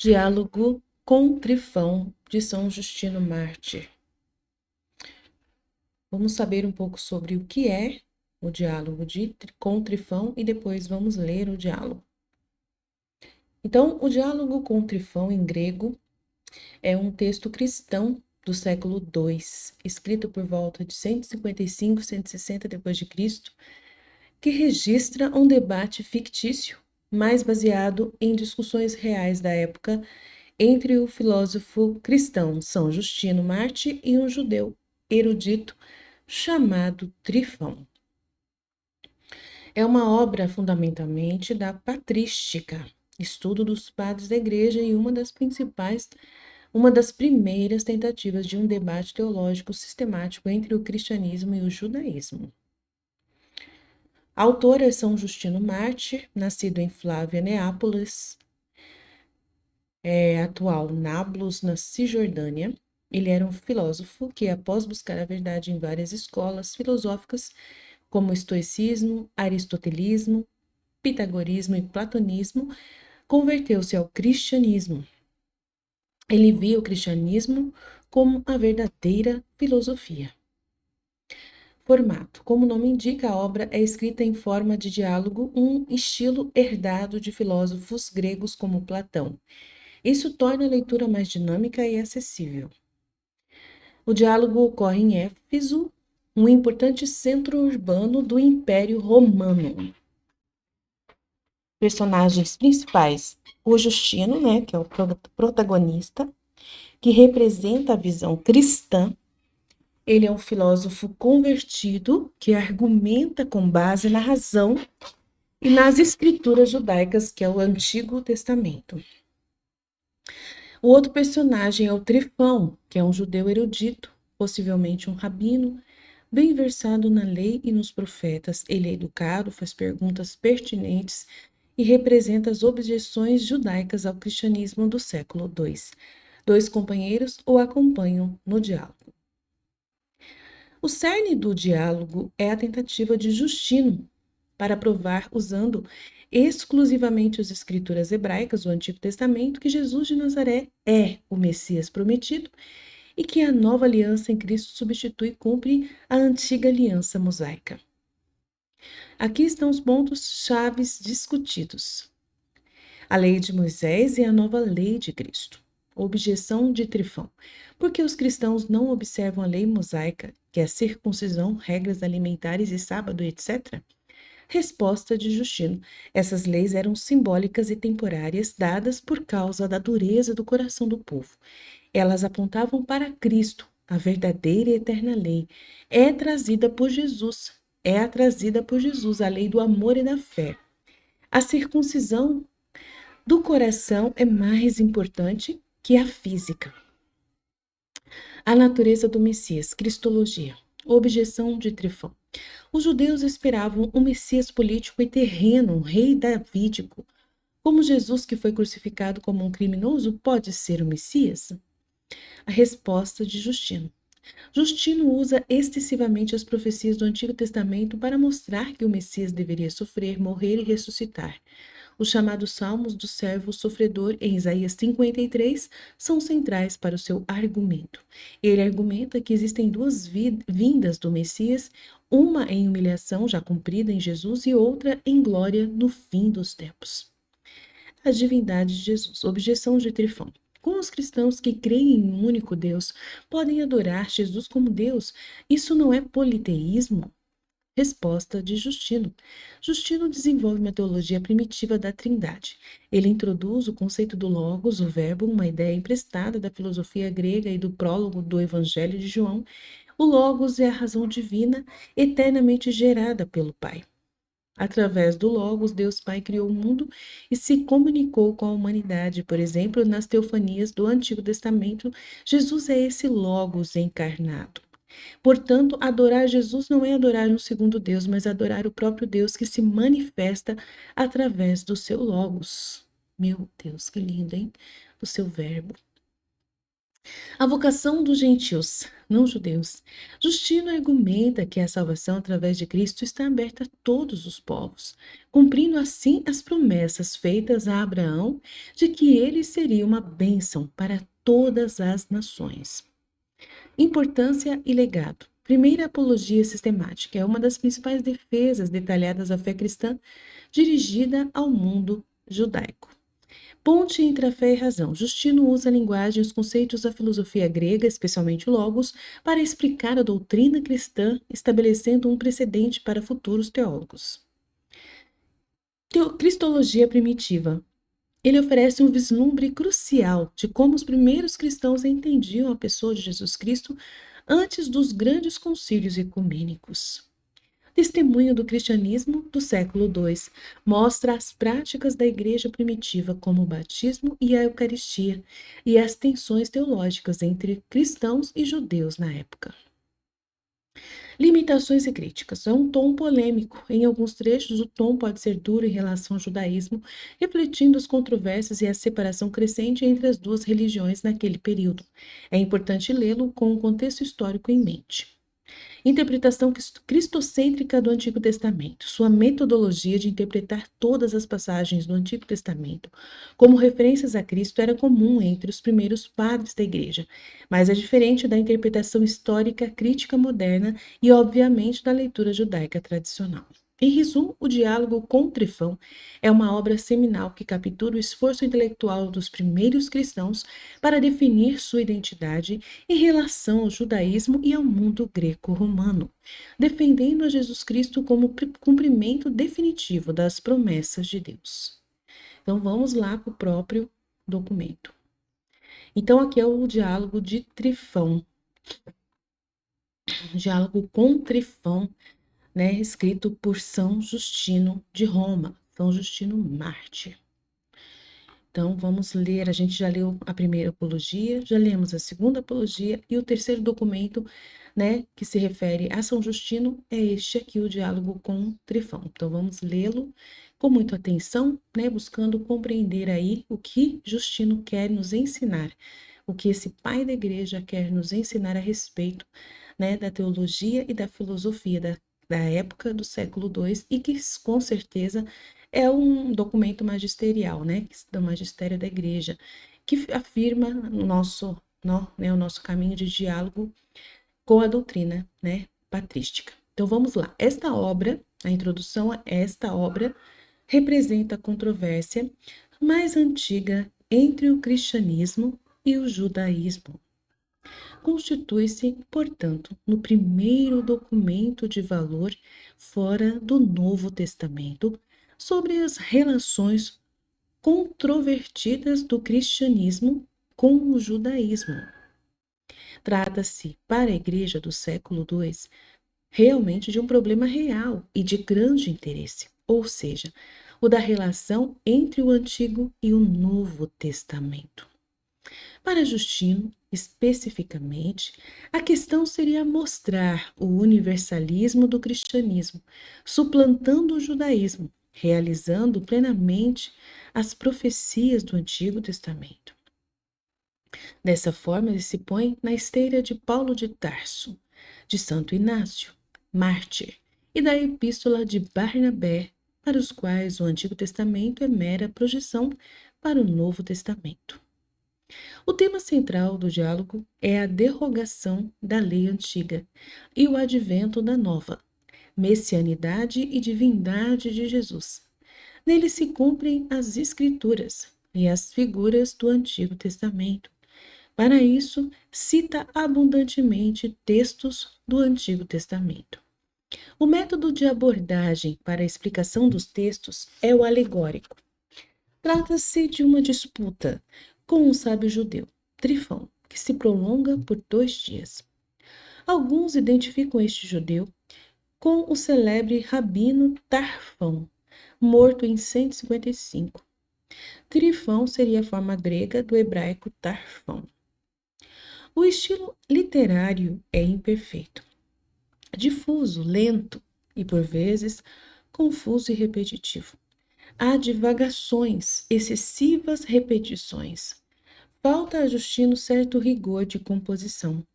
Diálogo com Trifão, de São Justino Mártir. Vamos saber um pouco sobre o que é o diálogo com Trifão e depois vamos ler o diálogo. Então, o diálogo com Trifão em grego é um texto cristão do século II, escrito por volta de 155, 160 d.C., que registra um debate fictício, mais baseado em discussões reais da época entre o filósofo cristão São Justino Mártir e um judeu erudito chamado Trifão. É uma obra fundamentalmente da patrística, estudo dos padres da igreja e uma das primeiras tentativas de um debate teológico sistemático entre o cristianismo e o judaísmo. A autora é São Justino Mártir, nascido em Flávia, Neápolis, atual Nablus, na Cisjordânia. Ele era um filósofo que, após buscar a verdade em várias escolas filosóficas, como o estoicismo, aristotelismo, pitagorismo e platonismo, converteu-se ao cristianismo. Ele via o cristianismo como a verdadeira filosofia. Formato. Como o nome indica, a obra é escrita em forma de diálogo, um estilo herdado de filósofos gregos como Platão. Isso torna a leitura mais dinâmica e acessível. O diálogo ocorre em Éfeso, um importante centro urbano do Império Romano. Personagens principais: o Justino, que é o protagonista, que representa a visão cristã. Ele é um filósofo convertido que argumenta com base na razão e nas escrituras judaicas, que é o Antigo Testamento. O outro personagem é o Trifão, que é um judeu erudito, possivelmente um rabino, bem versado na lei e nos profetas. Ele é educado, faz perguntas pertinentes e representa as objeções judaicas ao cristianismo do século II. Dois companheiros o acompanham no diálogo. O cerne do diálogo é a tentativa de Justino para provar, usando exclusivamente as escrituras hebraicas do Antigo Testamento, que Jesus de Nazaré é o Messias prometido e que a nova aliança em Cristo substitui e cumpre a antiga aliança mosaica. Aqui estão os pontos chaves discutidos: a lei de Moisés e a nova lei de Cristo. Objeção de Trifão. Por que os cristãos não observam a lei mosaica, que é a circuncisão, regras alimentares e sábado, etc.? Resposta de Justino. Essas leis eram simbólicas e temporárias, dadas por causa da dureza do coração do povo. Elas apontavam para Cristo, a verdadeira e eterna lei. É trazida por Jesus. A lei do amor e da fé. A circuncisão do coração é mais importante que a física. A natureza do Messias, Cristologia. Objeção de Trifão. Os judeus esperavam um Messias político e terreno, um rei davídico. Como Jesus, que foi crucificado como um criminoso, pode ser o Messias? A resposta de Justino. Justino usa extensivamente as profecias do Antigo Testamento para mostrar que o Messias deveria sofrer, morrer e ressuscitar. Os chamados Salmos do servo sofredor em Isaías 53 são centrais para o seu argumento. Ele argumenta que existem duas vindas do Messias, uma em humilhação já cumprida em Jesus e outra em glória no fim dos tempos. A divindade de Jesus. Objeção de Trifão. Como os cristãos que creem em um único Deus podem adorar Jesus como Deus? Isso não é politeísmo? Resposta de Justino. Justino desenvolve uma teologia primitiva da Trindade. Ele introduz o conceito do Logos, o Verbo, uma ideia emprestada da filosofia grega e do prólogo do Evangelho de João. O Logos é a razão divina, eternamente gerada pelo Pai. Através do Logos, Deus Pai criou o mundo e se comunicou com a humanidade. Por exemplo, nas teofanias do Antigo Testamento, Jesus é esse Logos encarnado. Portanto, adorar Jesus não é adorar um segundo Deus, mas adorar o próprio Deus que se manifesta através do seu Logos. Meu Deus, que lindo, hein? Do seu verbo. A vocação dos gentios, não judeus. Justino argumenta que a salvação através de Cristo está aberta a todos os povos, cumprindo assim as promessas feitas a Abraão de que ele seria uma bênção para todas as nações. Importância e legado. Primeira apologia sistemática é uma das principais defesas detalhadas da fé cristã dirigida ao mundo judaico. Ponte entre a fé e a razão. Justino usa a linguagem e os conceitos da filosofia grega, especialmente o logos, para explicar a doutrina cristã, estabelecendo um precedente para futuros teólogos. Cristologia primitiva. Ele oferece um vislumbre crucial de como os primeiros cristãos entendiam a pessoa de Jesus Cristo antes dos grandes concílios ecumênicos. Testemunho do cristianismo do século II mostra as práticas da igreja primitiva, como o batismo e a Eucaristia, e as tensões teológicas entre cristãos e judeus na época. Limitações e críticas. É um tom polêmico. Em alguns trechos, o tom pode ser duro em relação ao judaísmo, refletindo as controvérsias e a separação crescente entre as duas religiões naquele período. É importante lê-lo com o contexto histórico em mente. Interpretação cristocêntrica do Antigo Testamento. Sua metodologia de interpretar todas as passagens do Antigo Testamento como referências a Cristo era comum entre os primeiros padres da Igreja, mas é diferente da interpretação histórica crítica moderna e, obviamente, da leitura judaica tradicional. Em resumo, o Diálogo com Trifão é uma obra seminal que captura o esforço intelectual dos primeiros cristãos para definir sua identidade em relação ao judaísmo e ao mundo greco-romano, defendendo a Jesus Cristo como cumprimento definitivo das promessas de Deus. Então vamos lá para o próprio documento. Então aqui é o diálogo de Trifão. Diálogo com Trifão, né, escrito por São Justino de Roma, São Justino Mártir. Então, vamos ler, a gente já leu a primeira apologia, já lemos a segunda apologia e o terceiro documento, né, que se refere a São Justino, é este aqui, o Diálogo com Trifão. Então, vamos lê-lo com muita atenção, né, buscando compreender aí o que Justino quer nos ensinar, o que esse pai da igreja quer nos ensinar a respeito, né, da teologia e da filosofia da época do século II e que, com certeza, é um documento magisterial, né, do magistério da igreja, que afirma o nosso caminho de diálogo com a doutrina, né, patrística. Então vamos lá. Esta obra, a introdução a esta obra, representa a controvérsia mais antiga entre o cristianismo e o judaísmo. Constitui-se, portanto, no primeiro documento de valor fora do Novo Testamento sobre as relações controvertidas do cristianismo com o judaísmo. Trata-se, para a Igreja do século II, realmente de um problema real e de grande interesse, ou seja, o da relação entre o Antigo e o Novo Testamento. Para Justino, especificamente, a questão seria mostrar o universalismo do cristianismo, suplantando o judaísmo, realizando plenamente as profecias do Antigo Testamento. Dessa forma, ele se põe na esteira de Paulo de Tarso, de Santo Inácio, mártir, e da Epístola de Barnabé, para os quais o Antigo Testamento é mera projeção para o Novo Testamento. O tema central do diálogo é a derrogação da lei antiga e o advento da nova, messianidade e divindade de Jesus. Nele se cumprem as escrituras e as figuras do Antigo Testamento. Para isso, cita abundantemente textos do Antigo Testamento. O método de abordagem para a explicação dos textos é o alegórico. Trata-se de uma disputa com um sábio judeu, Trifão, que se prolonga por 2 dias. Alguns identificam este judeu com o celebre rabino Tarfão, morto em 155. Trifão seria a forma grega do hebraico Tarfão. O estilo literário é imperfeito, difuso, lento e, por vezes, confuso e repetitivo. Há divagações, excessivas repetições, Falta a Justino certo rigor de composição,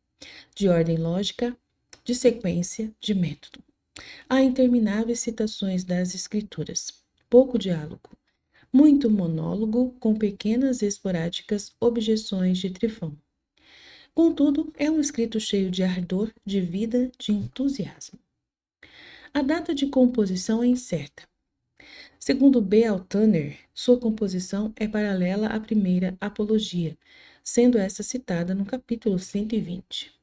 de ordem lógica, de sequência, de método. Há intermináveis citações das Escrituras, pouco diálogo, muito monólogo com pequenas e esporádicas objeções de Trifão. Contudo, é um escrito cheio de ardor, de vida, de entusiasmo. A data de composição é incerta. Segundo B. L. Tanner, sua composição é paralela à primeira Apologia, sendo essa citada no capítulo 120.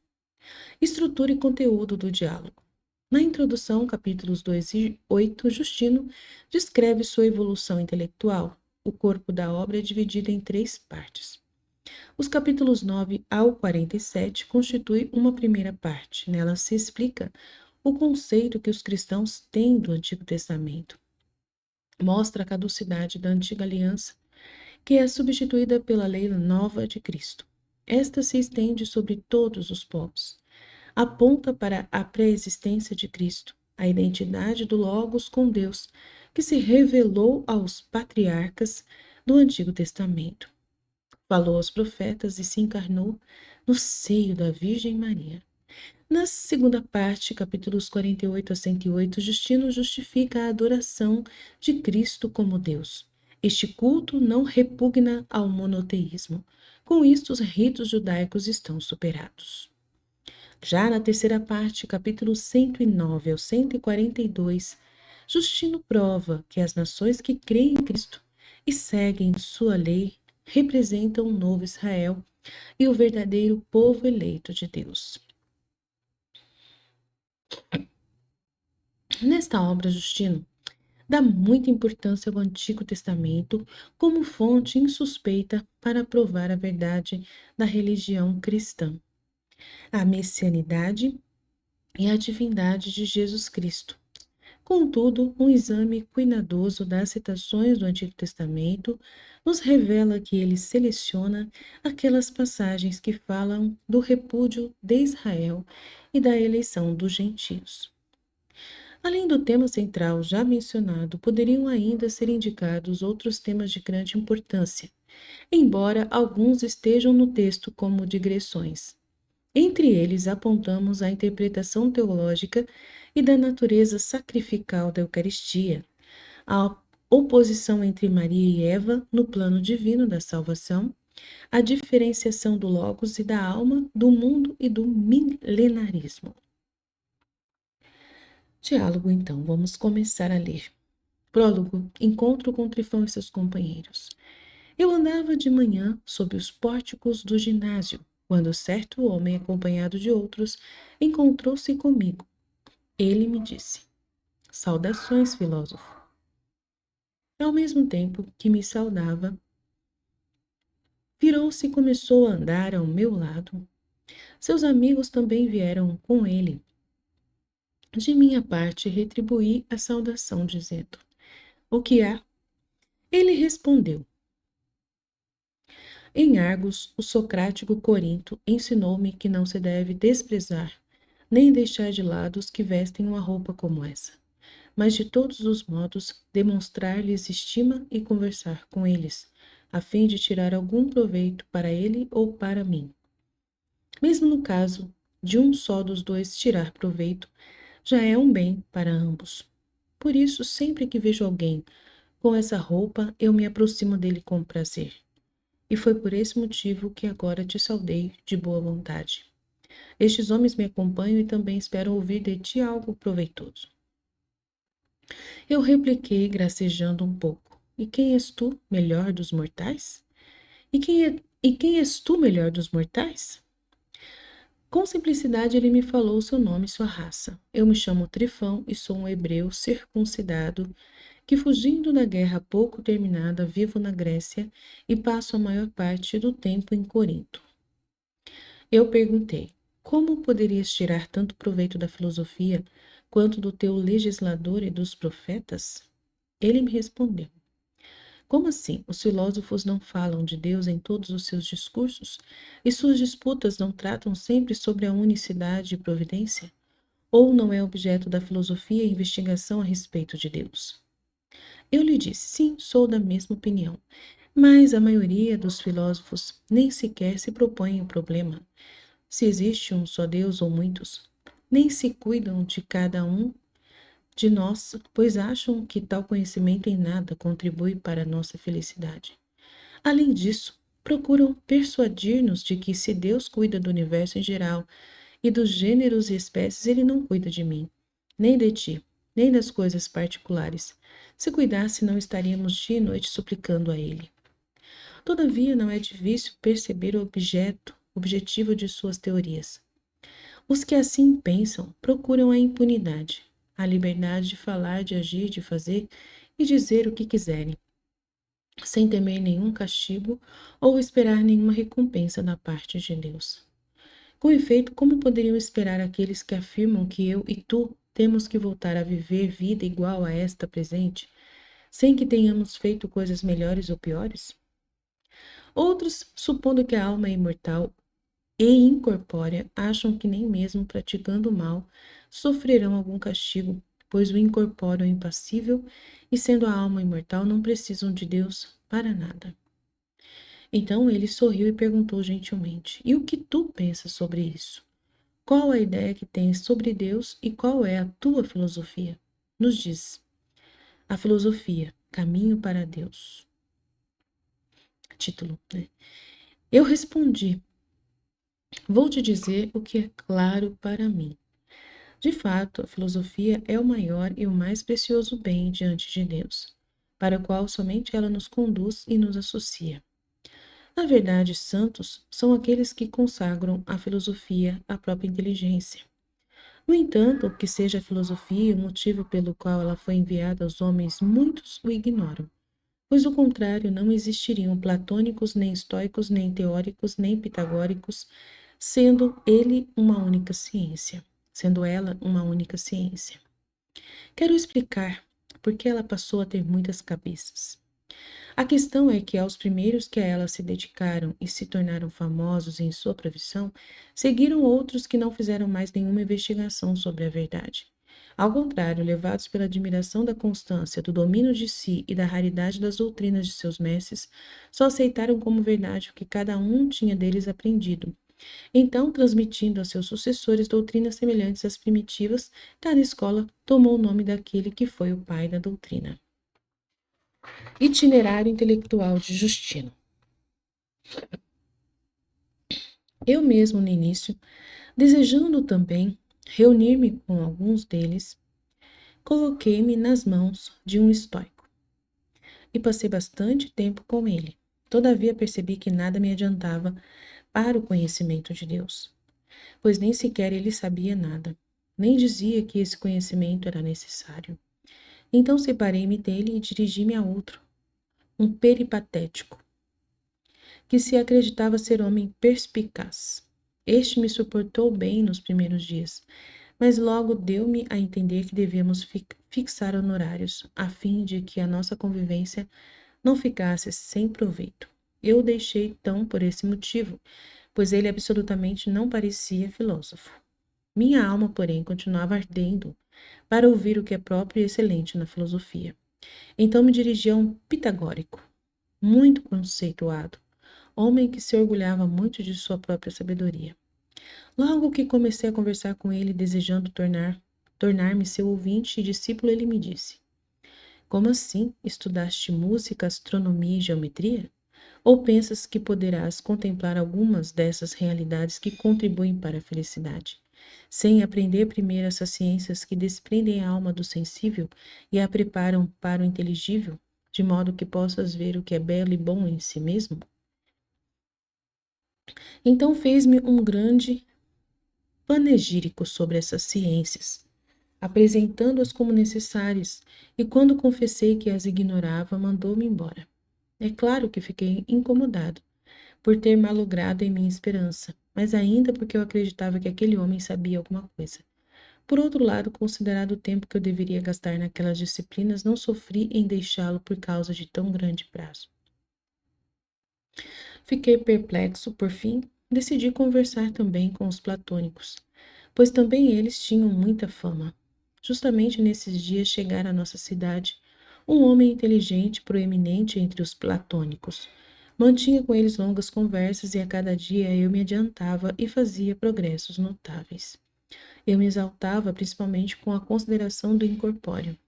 Estrutura e conteúdo do diálogo. Na introdução, capítulos 2 e 8, Justino descreve sua evolução intelectual. O corpo da obra é dividido em 3 partes. Os capítulos 9 ao 47 constituem uma primeira parte. Nela se explica o conceito que os cristãos têm do Antigo Testamento. Mostra a caducidade da antiga aliança, que é substituída pela lei nova de Cristo. Esta se estende sobre todos os povos. Aponta para a pré-existência de Cristo, a identidade do Logos com Deus, que se revelou aos patriarcas do Antigo Testamento. Falou aos profetas e se encarnou no seio da Virgem Maria. Na segunda parte, capítulos 48 a 108, Justino justifica a adoração de Cristo como Deus. Este culto não repugna ao monoteísmo. Com isto, os ritos judaicos estão superados. Já na terceira parte, capítulos 109 ao 142, Justino prova que as nações que creem em Cristo e seguem sua lei representam o novo Israel e o verdadeiro povo eleito de Deus. Nesta obra, Justino dá muita importância ao Antigo Testamento como fonte insuspeita para provar a verdade da religião cristã, a messianidade e a divindade de Jesus Cristo. Contudo, um exame cuidadoso das citações do Antigo Testamento nos revela que ele seleciona aquelas passagens que falam do repúdio de Israel e da eleição dos gentios. Além do tema central já mencionado, poderiam ainda ser indicados outros temas de grande importância, embora alguns estejam no texto como digressões. Entre eles, apontamos a interpretação teológica e da natureza sacrificial da Eucaristia, a oposição entre Maria e Eva no plano divino da salvação, a diferenciação do Logos e da alma, do mundo e do milenarismo. Diálogo, então, vamos começar a ler. Prólogo: encontro com Trifão e seus companheiros. Eu andava de manhã sob os pórticos do ginásio, quando certo homem, acompanhado de outros, encontrou-se comigo. Ele me disse: saudações, filósofo. Ao mesmo tempo que me saudava, virou-se e começou a andar ao meu lado. Seus amigos também vieram com ele. De minha parte, retribuí a saudação, dizendo: o que há? Ele respondeu: em Argos, o socrático Corinto ensinou-me que não se deve desprezar, nem deixar de lado os que vestem uma roupa como essa, mas de todos os modos demonstrar-lhes estima e conversar com eles, a fim de tirar algum proveito para ele ou para mim. Mesmo no caso de um só dos dois tirar proveito, já é um bem para ambos. Por isso, sempre que vejo alguém com essa roupa, eu me aproximo dele com prazer. E foi por esse motivo que agora te saudei de boa vontade. Estes homens me acompanham e também espero ouvir de ti algo proveitoso. Eu repliquei, gracejando um pouco. E quem és tu, melhor dos mortais? E quem és tu, melhor dos mortais? Com simplicidade ele me falou seu nome e sua raça. Eu me chamo Trifão e sou um hebreu circuncidado que, fugindo da guerra pouco terminada, vivo na Grécia e passo a maior parte do tempo em Corinto. Eu perguntei: como poderias tirar tanto proveito da filosofia quanto do teu legislador e dos profetas? Ele me respondeu: como assim? Os filósofos não falam de Deus em todos os seus discursos? E suas disputas não tratam sempre sobre a unicidade e providência? Ou não é objeto da filosofia a investigação a respeito de Deus? Eu lhe disse: sim, sou da mesma opinião. Mas a maioria dos filósofos nem sequer se propõe o problema, se existe um só Deus ou muitos. Nem se cuidam de cada um de nós, pois acham que tal conhecimento em nada contribui para a nossa felicidade. Além disso, procuram persuadir-nos de que se Deus cuida do universo em geral e dos gêneros e espécies, ele não cuida de mim, nem de ti, nem das coisas particulares. Se cuidasse, não estaríamos dia e noite suplicando a ele. Todavia, não é difícil perceber o objetivo de suas teorias. Os que assim pensam procuram a impunidade, a liberdade de falar, de agir, de fazer e dizer o que quiserem, sem temer nenhum castigo ou esperar nenhuma recompensa da parte de Deus. Com efeito, como poderiam esperar aqueles que afirmam que eu e tu temos que voltar a viver vida igual a esta presente, sem que tenhamos feito coisas melhores ou piores? Outros, supondo que a alma é imortal e incorpórea, acham que nem mesmo praticando o mal sofrerão algum castigo, pois o incorpóreo é impassível e, sendo a alma imortal, não precisam de Deus para nada. Então ele sorriu e perguntou gentilmente: E o que tu pensas sobre isso? Qual a ideia que tens sobre Deus e qual é a tua filosofia? Nos diz. A filosofia, caminho para Deus. Título, né? Eu respondi: Vou te dizer o que é claro para mim. De fato, a filosofia é o maior e o mais precioso bem diante de Deus, para o qual somente ela nos conduz e nos associa. Na verdade, santos são aqueles que consagram à filosofia a própria inteligência. No entanto, o que seja a filosofia, o motivo pelo qual ela foi enviada aos homens, muitos o ignoram, pois o contrário não existiriam platônicos, nem estoicos, nem teóricos, nem pitagóricos, sendo ela uma única ciência. Quero explicar por que ela passou a ter muitas cabeças. A questão é que aos primeiros que a ela se dedicaram e se tornaram famosos em sua profissão, seguiram outros que não fizeram mais nenhuma investigação sobre a verdade. Ao contrário, levados pela admiração da constância, do domínio de si e da raridade das doutrinas de seus mestres, só aceitaram como verdade o que cada um tinha deles aprendido. Então, transmitindo a seus sucessores doutrinas semelhantes às primitivas, cada escola tomou o nome daquele que foi o pai da doutrina. Itinerário intelectual de Justino. Eu mesmo, no início, desejando também reunir-me com alguns deles, coloquei-me nas mãos de um estoico e passei bastante tempo com ele. Todavia percebi que nada me adiantava para o conhecimento de Deus, pois nem sequer ele sabia nada, nem dizia que esse conhecimento era necessário. Então separei-me dele e dirigi-me a outro, um peripatético, que se acreditava ser homem perspicaz. Este me suportou bem nos primeiros dias, mas logo deu-me a entender que devíamos fixar honorários, a fim de que a nossa convivência não ficasse sem proveito. Eu o deixei então por esse motivo, pois ele absolutamente não parecia filósofo. Minha alma, porém, continuava ardendo para ouvir o que é próprio e excelente na filosofia. Então me dirigi a um pitagórico, muito conceituado, homem que se orgulhava muito de sua própria sabedoria. Logo que comecei a conversar com ele, desejando tornar-me seu ouvinte e discípulo, ele me disse: Como assim? Estudaste música, astronomia e geometria? Ou pensas que poderás contemplar algumas dessas realidades que contribuem para a felicidade, sem aprender primeiro essas ciências que desprendem a alma do sensível e a preparam para o inteligível, de modo que possas ver o que é belo e bom em si mesmo? Então fez-me um grande panegírico sobre essas ciências, apresentando-as como necessárias, e quando confessei que as ignorava, mandou-me embora. É claro que fiquei incomodado por ter malogrado em minha esperança, mas ainda porque eu acreditava que aquele homem sabia alguma coisa. Por outro lado, considerado o tempo que eu deveria gastar naquelas disciplinas, não sofri em deixá-lo por causa de tão grande prazo. Fiquei perplexo, por fim, decidi conversar também com os platônicos, pois também eles tinham muita fama. Justamente nesses dias chegara à nossa cidade um homem inteligente, proeminente entre os platônicos. Mantinha com eles longas conversas e a cada dia eu me adiantava e fazia progressos notáveis. Eu me exaltava principalmente com a consideração do incorpóreo.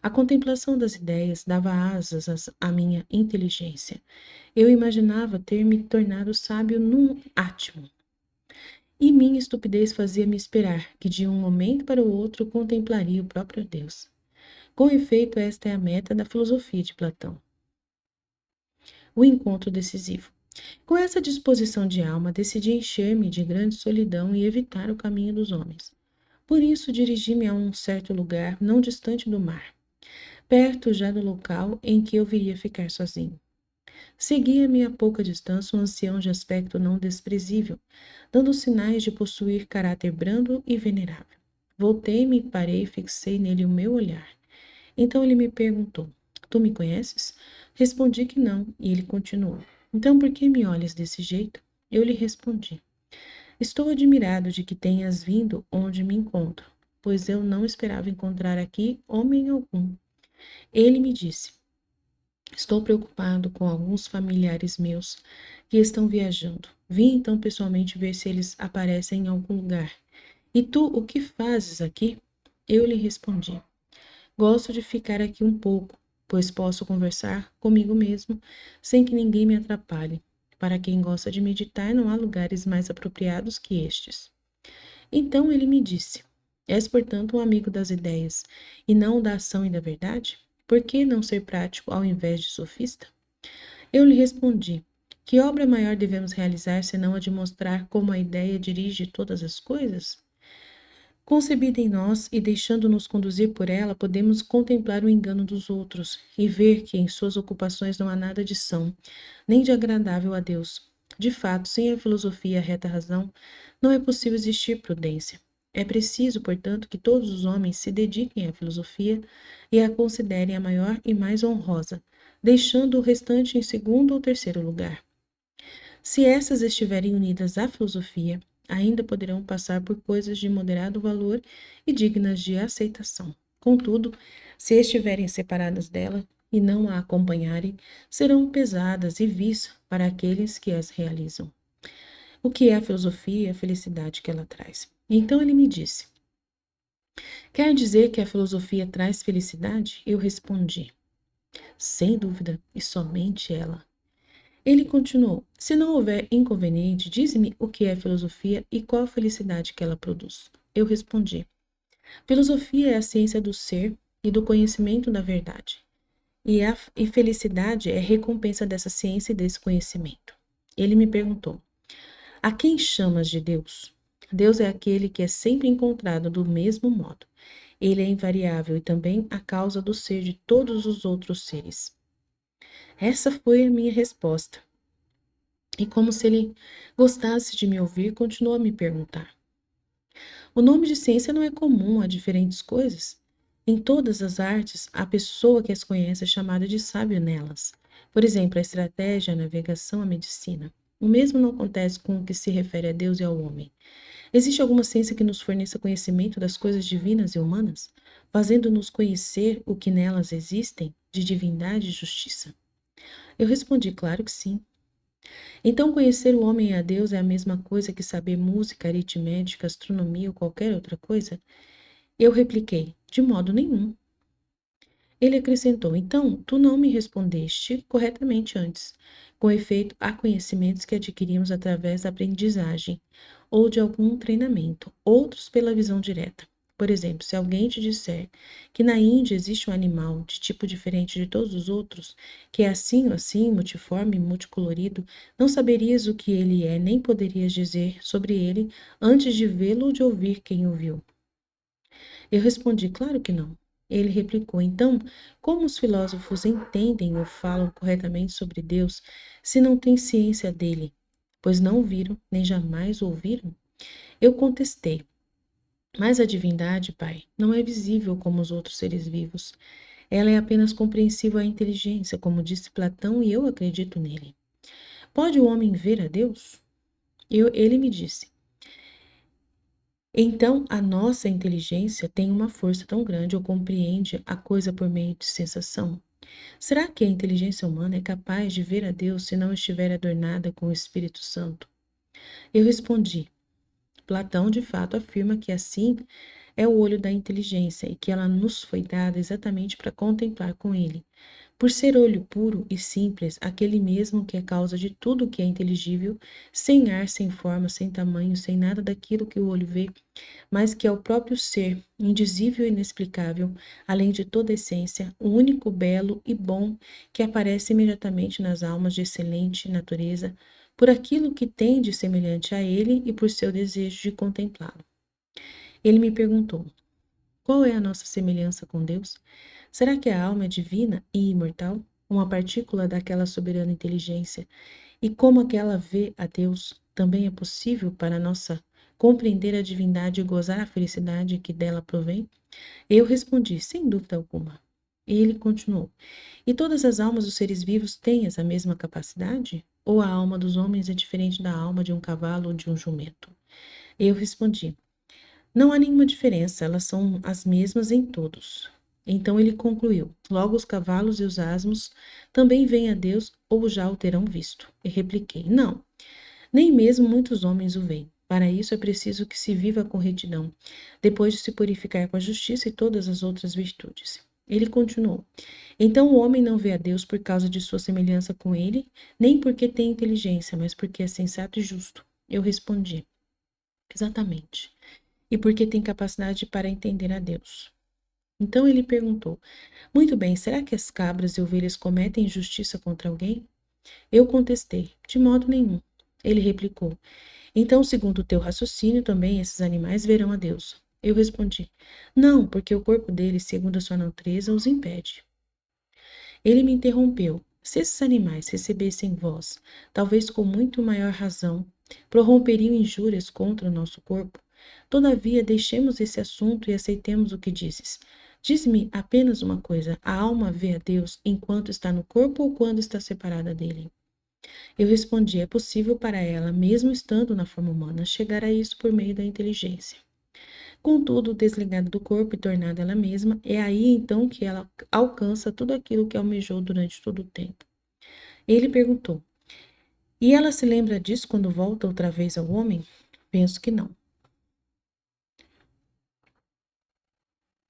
A contemplação das ideias dava asas à minha inteligência. Eu imaginava ter me tornado sábio num átimo. E minha estupidez fazia-me esperar que de um momento para o outro contemplaria o próprio Deus. Com efeito, esta é a meta da filosofia de Platão. O encontro decisivo. Com essa disposição de alma, decidi encher-me de grande solidão e evitar o caminho dos homens. Por isso, dirigi-me a um certo lugar não distante do mar, perto já do local em que eu viria ficar sozinho. Seguia-me a pouca distância um ancião de aspecto não desprezível, dando sinais de possuir caráter brando e venerável. Voltei-me, parei e fixei nele o meu olhar. Então ele me perguntou: Tu me conheces? Respondi que não, e ele continuou: Então por que me olhas desse jeito? Eu lhe respondi: Estou admirado de que tenhas vindo onde me encontro, pois eu não esperava encontrar aqui homem algum. Ele me disse: Estou preocupado com alguns familiares meus que estão viajando. Vim então pessoalmente ver se eles aparecem em algum lugar. E tu, o que fazes aqui? Eu lhe respondi: Gosto de ficar aqui um pouco, pois posso conversar comigo mesmo sem que ninguém me atrapalhe. Para quem gosta de meditar, não há lugares mais apropriados que estes. Então ele me disse: És, portanto, um amigo das ideias, e não da ação e da verdade? Por que não ser prático ao invés de sofista? Eu lhe respondi: Que obra maior devemos realizar senão a de mostrar como a ideia dirige todas as coisas? Concebida em nós e deixando-nos conduzir por ela, podemos contemplar o engano dos outros e ver que em suas ocupações não há nada de são, nem de agradável a Deus. De fato, sem a filosofia e a reta razão, não é possível existir prudência. É preciso, portanto, que todos os homens se dediquem à filosofia e a considerem a maior e mais honrosa, deixando o restante em segundo ou terceiro lugar. Se essas estiverem unidas à filosofia, ainda poderão passar por coisas de moderado valor e dignas de aceitação. Contudo, se estiverem separadas dela e não a acompanharem, serão pesadas e vis para aqueles que as realizam. O que é a filosofia e a felicidade que ela traz? Então ele me disse: Quer dizer que a filosofia traz felicidade? Eu respondi: Sem dúvida, e somente ela. Ele continuou: Se não houver inconveniente, dize-me o que é filosofia e qual a felicidade que ela produz. Eu respondi: Filosofia é a ciência do ser e do conhecimento da verdade. E felicidade é recompensa dessa ciência e desse conhecimento. Ele me perguntou: A quem chamas de Deus? Deus é aquele que é sempre encontrado do mesmo modo. Ele é invariável e também a causa do ser de todos os outros seres. Essa foi a minha resposta. E como se ele gostasse de me ouvir, continuou a me perguntar: O nome de ciência não é comum a diferentes coisas? Em todas as artes, a pessoa que as conhece é chamada de sábio nelas. Por exemplo, a estratégia, a navegação, a medicina. O mesmo não acontece com o que se refere a Deus e ao homem. Existe alguma ciência que nos forneça conhecimento das coisas divinas e humanas, fazendo-nos conhecer o que nelas existem, de divindade e justiça? Eu respondi: Claro que sim. Então, conhecer o homem e a Deus é a mesma coisa que saber música, aritmética, astronomia ou qualquer outra coisa? Eu repliquei: De modo nenhum. Ele acrescentou: Então, tu não me respondeste corretamente antes. Com efeito, há conhecimentos que adquirimos através da aprendizagem ou de algum treinamento, outros pela visão direta. Por exemplo, se alguém te disser que na Índia existe um animal de tipo diferente de todos os outros, que é assim ou assim, multiforme, multicolorido, não saberias o que ele é, nem poderias dizer sobre ele antes de vê-lo ou de ouvir quem o viu. Eu respondi: Claro que não. Ele replicou: Então, como os filósofos entendem ou falam corretamente sobre Deus se não têm ciência dele, pois não o viram nem jamais o ouviram? Eu contestei: Mas a divindade, Pai, não é visível como os outros seres vivos. Ela é apenas compreensível à inteligência, como disse Platão, e eu acredito nele. Pode o homem ver a Deus? Ele me disse: Então, a nossa inteligência tem uma força tão grande ou compreende a coisa por meio de sensação? Será que a inteligência humana é capaz de ver a Deus se não estiver adornada com o Espírito Santo? Eu respondi: Platão de fato afirma que assim é o olho da inteligência e que ela nos foi dada exatamente para contemplar com ele. Por ser olho puro e simples, aquele mesmo que é causa de tudo o que é inteligível, sem ar, sem forma, sem tamanho, sem nada daquilo que o olho vê, mas que é o próprio ser, indizível e inexplicável, além de toda essência, o único belo e bom que aparece imediatamente nas almas de excelente natureza, por aquilo que tem de semelhante a ele e por seu desejo de contemplá-lo. Ele me perguntou: qual é a nossa semelhança com Deus? Será que a alma é divina e imortal, uma partícula daquela soberana inteligência? E como aquela vê a Deus, também é possível para nossa compreender a divindade e gozar a felicidade que dela provém? Eu respondi, sem dúvida alguma. Ele continuou: e todas as almas dos seres vivos têm essa mesma capacidade? Ou a alma dos homens é diferente da alma de um cavalo ou de um jumento? Eu respondi: não há nenhuma diferença, elas são as mesmas em todos. Então ele concluiu: logo os cavalos e os asmos também veem a Deus ou já o terão visto. E repliquei: não, nem mesmo muitos homens o veem. Para isso é preciso que se viva com retidão, depois de se purificar com a justiça e todas as outras virtudes. Ele continuou: então o homem não vê a Deus por causa de sua semelhança com ele, nem porque tem inteligência, mas porque é sensato e justo. Eu respondi: exatamente. E porque tem capacidade para entender a Deus. Então ele perguntou: muito bem, será que as cabras e ovelhas cometem injustiça contra alguém? Eu contestei: de modo nenhum. Ele replicou: então, segundo o teu raciocínio, também esses animais verão a Deus. Eu respondi: não, porque o corpo deles, segundo a sua natureza, os impede. Ele me interrompeu: se esses animais recebessem voz, talvez com muito maior razão, prorromperiam injúrias contra o nosso corpo. Todavia, deixemos esse assunto e aceitemos o que dizes. Diz-me apenas uma coisa: a alma vê a Deus enquanto está no corpo ou quando está separada dele? Eu respondi: é possível para ela, mesmo estando na forma humana, chegar a isso por meio da inteligência. Contudo, desligada do corpo e tornada ela mesma, é aí então que ela alcança tudo aquilo que almejou durante todo o tempo. Ele perguntou: e ela se lembra disso quando volta outra vez ao homem? Penso que não.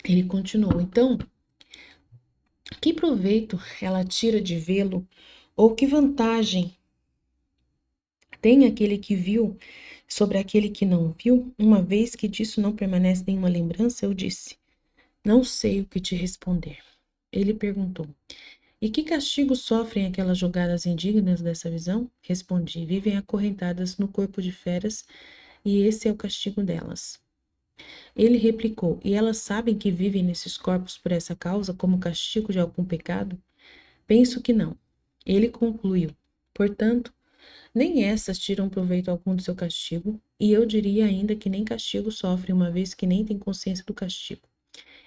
Ele continuou: então, que proveito ela tira de vê-lo? Ou que vantagem tem aquele que viu sobre aquele que não viu? Uma vez que disso não permanece nenhuma lembrança, eu disse: não sei o que te responder. Ele perguntou: e que castigo sofrem aquelas jogadas indignas dessa visão? Respondi: vivem acorrentadas no corpo de feras, e esse é o castigo delas. Ele replicou: e elas sabem que vivem nesses corpos por essa causa, como castigo de algum pecado? Penso que não. Ele concluiu: portanto, nem essas tiram proveito algum do seu castigo, e eu diria ainda que nem castigo sofrem, uma vez que nem têm consciência do castigo.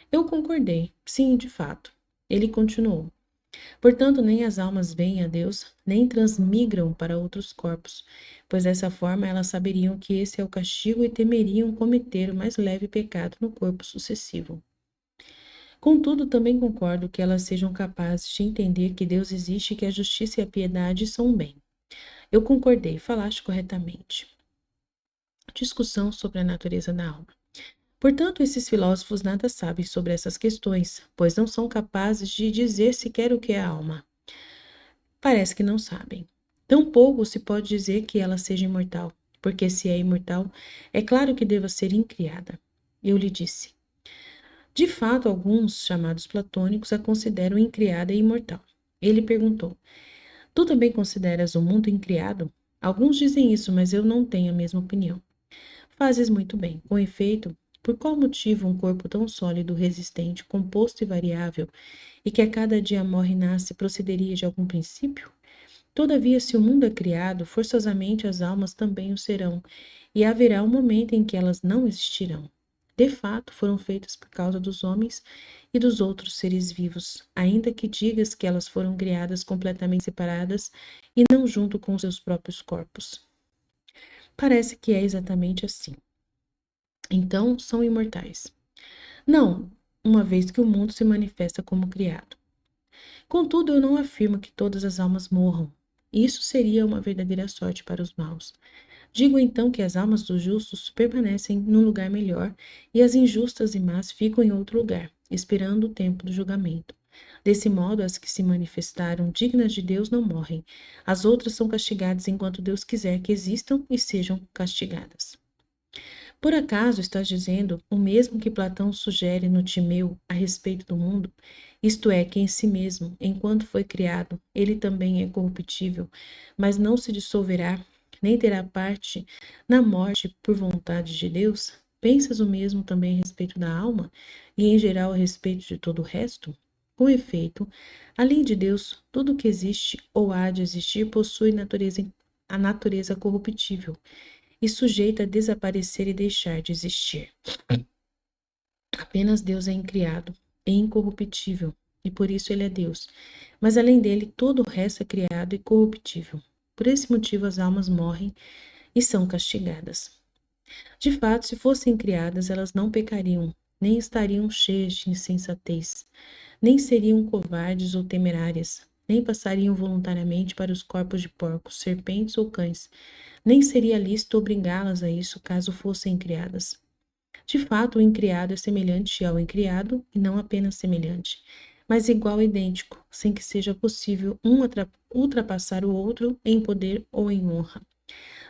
Eu concordei. Sim, de fato. Ele continuou: portanto, nem as almas veem a Deus, nem transmigram para outros corpos, pois dessa forma elas saberiam que esse é o castigo e temeriam cometer o mais leve pecado no corpo sucessivo. Contudo, também concordo que elas sejam capazes de entender que Deus existe e que a justiça e a piedade são um bem. Eu concordei, falaste corretamente. Discussão sobre a natureza da alma. Portanto, esses filósofos nada sabem sobre essas questões, pois não são capazes de dizer sequer o que é a alma. Parece que não sabem. Tampouco se pode dizer que ela seja imortal, porque se é imortal, é claro que deva ser incriada. Eu lhe disse: de fato, alguns, chamados platônicos, a consideram incriada e imortal. Ele perguntou: tu também consideras o mundo incriado? Alguns dizem isso, mas eu não tenho a mesma opinião. Fazes muito bem. Com efeito, por qual motivo um corpo tão sólido, resistente, composto e variável, e que a cada dia morre e nasce, procederia de algum princípio? Todavia, se o mundo é criado, forçosamente as almas também o serão, e haverá um momento em que elas não existirão. De fato, foram feitas por causa dos homens e dos outros seres vivos, ainda que digas que elas foram criadas completamente separadas e não junto com seus próprios corpos. Parece que é exatamente assim. Então são imortais. Não, uma vez que o mundo se manifesta como criado. Contudo, eu não afirmo que todas as almas morram. Isso seria uma verdadeira sorte para os maus. Digo então que as almas dos justos permanecem num lugar melhor e as injustas e más ficam em outro lugar, esperando o tempo do julgamento. Desse modo, as que se manifestaram dignas de Deus não morrem. As outras são castigadas enquanto Deus quiser que existam e sejam castigadas. Por acaso estás dizendo o mesmo que Platão sugere no Timeu a respeito do mundo? Isto é, que em si mesmo, enquanto foi criado, ele também é corruptível, mas não se dissolverá, nem terá parte na morte por vontade de Deus? Pensas o mesmo também a respeito da alma e, em geral, a respeito de todo o resto? Com efeito, além de Deus, tudo que existe ou há de existir possui a natureza corruptível e sujeita a desaparecer e deixar de existir. Apenas Deus é incriado, é incorruptível, e por isso ele é Deus. Mas além dele, todo o resto é criado e corruptível. Por esse motivo, as almas morrem e são castigadas. De fato, se fossem criadas, elas não pecariam, nem estariam cheias de insensatez, nem seriam covardes ou temerárias, nem passariam voluntariamente para os corpos de porcos, serpentes ou cães, nem seria lícito obrigá-las a isso caso fossem criadas. De fato, o incriado é semelhante ao incriado, e não apenas semelhante, mas igual e idêntico, sem que seja possível um ultrapassar o outro em poder ou em honra.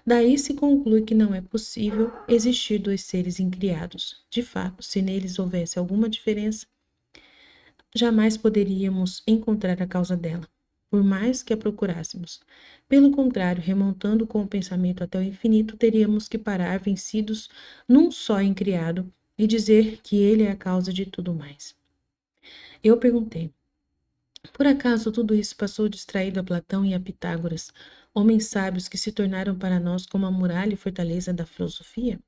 Daí se conclui que não é possível existir dois seres incriados. De fato, se neles houvesse alguma diferença, jamais poderíamos encontrar a causa dela, por mais que a procurássemos. Pelo contrário, remontando com o pensamento até o infinito, teríamos que parar vencidos num só incriado e dizer que ele é a causa de tudo mais. Eu perguntei: por acaso tudo isso passou distraído a Platão e a Pitágoras, homens sábios que se tornaram para nós como a muralha e fortaleza da filosofia?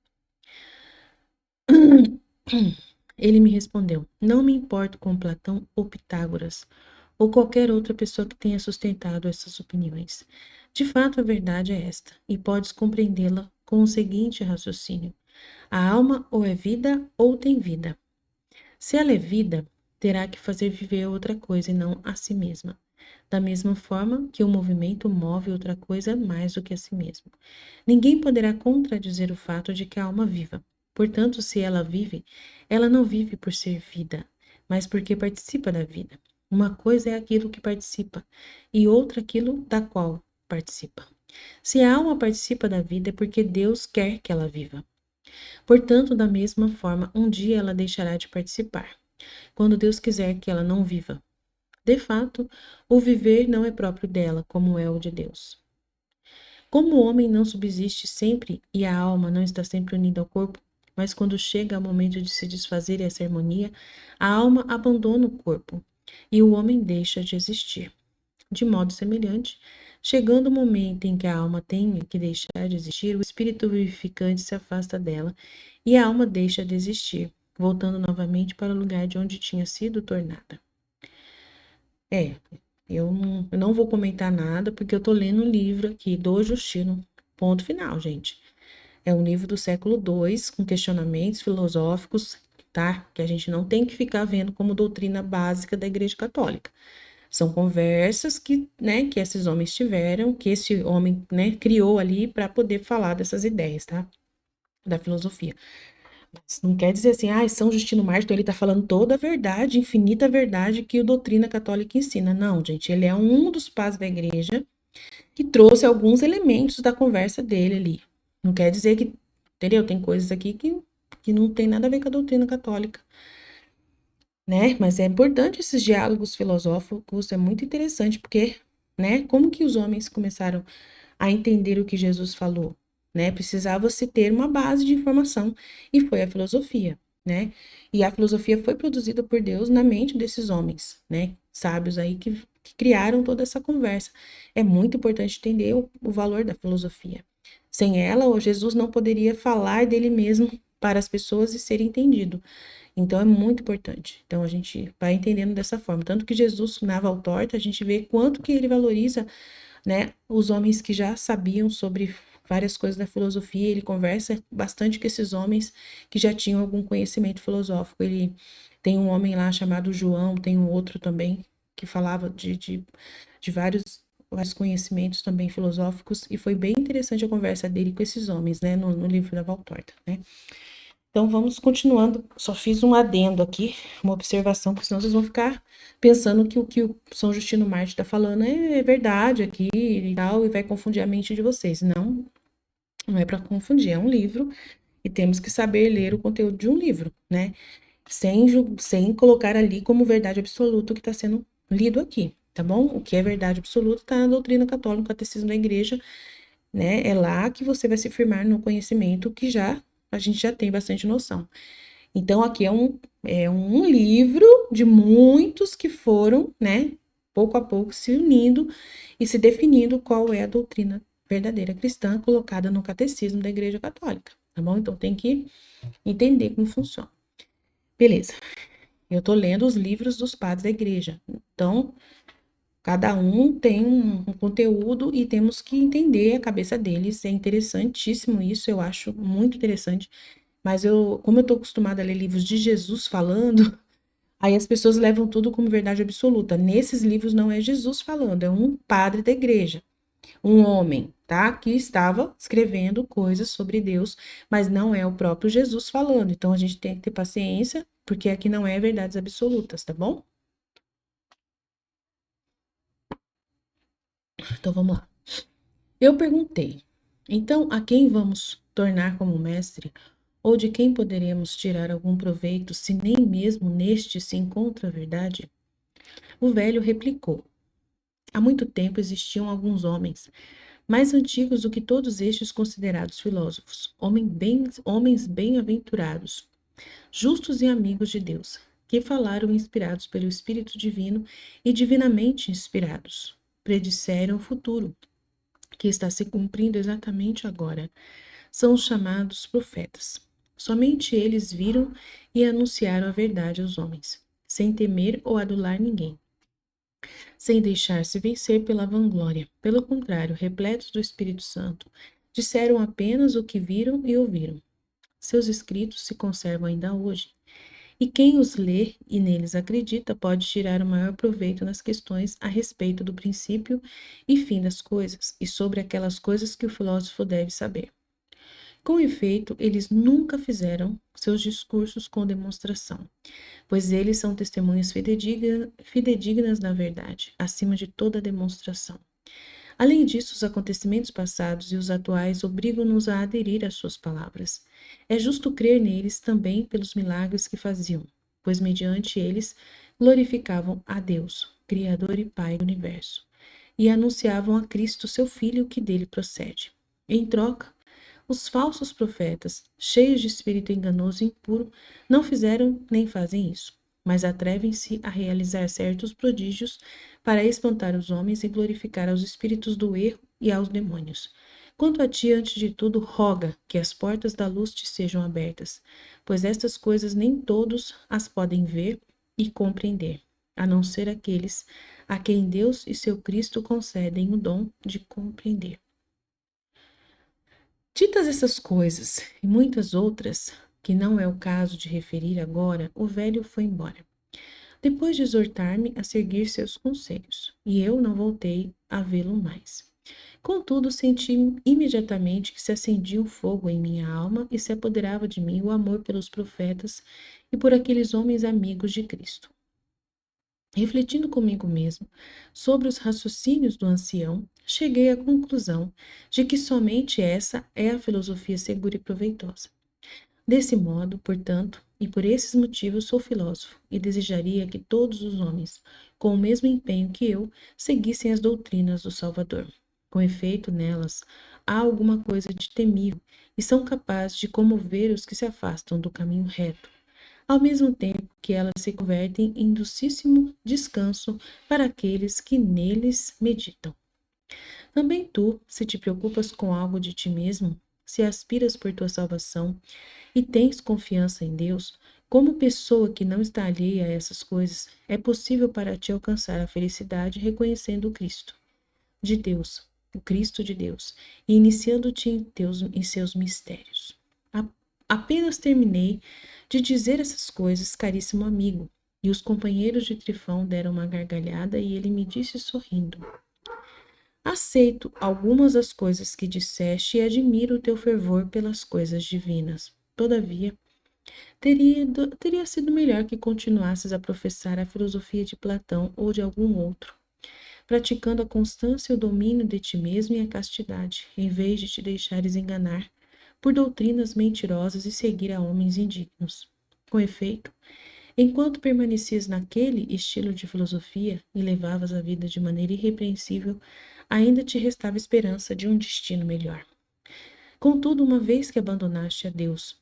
Ele me respondeu: não me importo com Platão ou Pitágoras, ou qualquer outra pessoa que tenha sustentado essas opiniões. De fato, a verdade é esta, e podes compreendê-la com o seguinte raciocínio: a alma ou é vida ou tem vida. Se ela é vida, terá que fazer viver outra coisa e não a si mesma. Da mesma forma que o movimento move outra coisa mais do que a si mesmo. Ninguém poderá contradizer o fato de que a alma viva. Portanto, se ela vive, ela não vive por ser vida, mas porque participa da vida. Uma coisa é aquilo que participa, e outra aquilo da qual participa. Se a alma participa da vida, é porque Deus quer que ela viva. Portanto, da mesma forma, um dia ela deixará de participar, quando Deus quiser que ela não viva. De fato, o viver não é próprio dela, como é o de Deus. Como o homem não subsiste sempre e a alma não está sempre unida ao corpo, mas quando chega o momento de se desfazer essa harmonia, a alma abandona o corpo e o homem deixa de existir. De modo semelhante, chegando o momento em que a alma tem que deixar de existir, o espírito vivificante se afasta dela e a alma deixa de existir, voltando novamente para o lugar de onde tinha sido tornada. Eu não vou comentar nada porque eu tô lendo um livro aqui do Justino. Ponto final, gente. É um livro do século II, com questionamentos filosóficos, tá? Que a gente não tem que ficar vendo como doutrina básica da Igreja Católica. São conversas que esses homens tiveram, que esse homem, criou ali para poder falar dessas ideias, tá? Da filosofia. Mas não quer dizer assim, São Justino Mártir, então ele está falando toda a verdade, infinita verdade que a doutrina católica ensina. Não, gente, ele é um dos pais da igreja que trouxe alguns elementos da conversa dele ali. Não quer dizer que, entendeu? Tem coisas aqui que não tem nada a ver com a doutrina católica, né? Mas é importante esses diálogos filosóficos, é muito interessante, porque, né, como que os homens começaram a entender o que Jesus falou, né? Precisava-se ter uma base de informação, e foi a filosofia, né? E a filosofia foi produzida por Deus na mente desses homens, né? Sábios aí que criaram toda essa conversa. É muito importante entender o valor da filosofia. Sem ela, o Jesus não poderia falar dele mesmo para as pessoas e ser entendido. Então é muito importante. Então a gente vai entendendo dessa forma. Tanto que Jesus, na Valtorta, a gente vê quanto que ele valoriza, né, os homens que já sabiam sobre várias coisas da filosofia, ele conversa bastante com esses homens que já tinham algum conhecimento filosófico. Ele tem um homem lá chamado João, tem um outro também que falava de vários conhecimentos também filosóficos, e foi bem interessante a conversa dele com esses homens, né, no livro da Valtorta, né. Então, vamos continuando. Só fiz um adendo aqui, uma observação, porque senão vocês vão ficar pensando que o São Justino Mártir está falando é verdade aqui e tal, e vai confundir a mente de vocês. Não, não é para confundir, é um livro e temos que saber ler o conteúdo de um livro, né? Sem colocar ali como verdade absoluta o que está sendo lido aqui, tá bom? O que é verdade absoluta está na doutrina católica, no catecismo da igreja, né? É lá que você vai se firmar no conhecimento que a gente já tem bastante noção. Então, aqui é um livro de muitos que foram, né, pouco a pouco se unindo e se definindo qual é a doutrina verdadeira cristã colocada no catecismo da Igreja Católica, tá bom? Então, tem que entender como funciona. Beleza. Eu tô lendo os livros dos padres da igreja. Então, cada um tem um conteúdo e temos que entender a cabeça deles. É interessantíssimo isso, eu acho muito interessante. Mas como eu tô acostumada a ler livros de Jesus falando, aí as pessoas levam tudo como verdade absoluta. Nesses livros não é Jesus falando, é um padre da igreja, um homem, tá? Que estava escrevendo coisas sobre Deus, mas não é o próprio Jesus falando. Então a gente tem que ter paciência, porque aqui não é verdades absolutas, tá bom? Então vamos lá. Eu perguntei: então a quem vamos tornar como mestre? Ou de quem poderemos tirar algum proveito, se nem mesmo neste se encontra a verdade? O velho replicou: há muito tempo existiam alguns homens, mais antigos do que todos estes considerados filósofos, homens bem-aventurados, justos e amigos de Deus, que falaram inspirados pelo Espírito Divino e divinamente inspirados. Predisseram o futuro, que está se cumprindo exatamente agora. São os chamados profetas. Somente eles viram e anunciaram a verdade aos homens, sem temer ou adular ninguém, sem deixar-se vencer pela vanglória. Pelo contrário, repletos do Espírito Santo, disseram apenas o que viram e ouviram. Seus escritos se conservam ainda hoje, e quem os lê e neles acredita pode tirar o maior proveito nas questões a respeito do princípio e fim das coisas, e sobre aquelas coisas que o filósofo deve saber. Com efeito, eles nunca fizeram seus discursos com demonstração, pois eles são testemunhas fidedignas da verdade, acima de toda demonstração. Além disso, os acontecimentos passados e os atuais obrigam-nos a aderir às suas palavras. É justo crer neles também pelos milagres que faziam, pois mediante eles glorificavam a Deus, Criador e Pai do universo, e anunciavam a Cristo, seu Filho, que dele procede. Em troca, os falsos profetas, cheios de espírito enganoso e impuro, não fizeram nem fazem isso, mas atrevem-se a realizar certos prodígios para espantar os homens e glorificar aos espíritos do erro e aos demônios. Quanto a ti, antes de tudo, roga que as portas da luz te sejam abertas, pois estas coisas nem todos as podem ver e compreender, a não ser aqueles a quem Deus e seu Cristo concedem o dom de compreender. Ditas essas coisas e muitas outras, que não é o caso de referir agora, o velho foi embora, depois de exortar-me a seguir seus conselhos, e eu não voltei a vê-lo mais. Contudo, senti imediatamente que se acendia um fogo em minha alma e se apoderava de mim o amor pelos profetas e por aqueles homens amigos de Cristo. Refletindo comigo mesmo sobre os raciocínios do ancião, cheguei à conclusão de que somente essa é a filosofia segura e proveitosa. Desse modo, portanto, e por esses motivos sou filósofo e desejaria que todos os homens, com o mesmo empenho que eu, seguissem as doutrinas do Salvador. Com efeito, nelas há alguma coisa de temível e são capazes de comover os que se afastam do caminho reto, ao mesmo tempo que elas se convertem em docíssimo descanso para aqueles que neles meditam. Também tu, se te preocupas com algo de ti mesmo, se aspiras por tua salvação e tens confiança em Deus, como pessoa que não está alheia a essas coisas, é possível para ti alcançar a felicidade reconhecendo o Cristo de Deus o Cristo de Deus, e iniciando-te em seus mistérios. Apenas terminei de dizer essas coisas, caríssimo amigo, e os companheiros de Trifão deram uma gargalhada e ele me disse sorrindo: aceito algumas das coisas que disseste e admiro o teu fervor pelas coisas divinas. Todavia, teria sido melhor que continuasses a professar a filosofia de Platão ou de algum outro, praticando a constância e o domínio de ti mesmo e a castidade, em vez de te deixares enganar por doutrinas mentirosas e seguir a homens indignos. Com efeito, enquanto permanecias naquele estilo de filosofia e levavas a vida de maneira irrepreensível, ainda te restava esperança de um destino melhor. Contudo, uma vez que abandonaste a Deus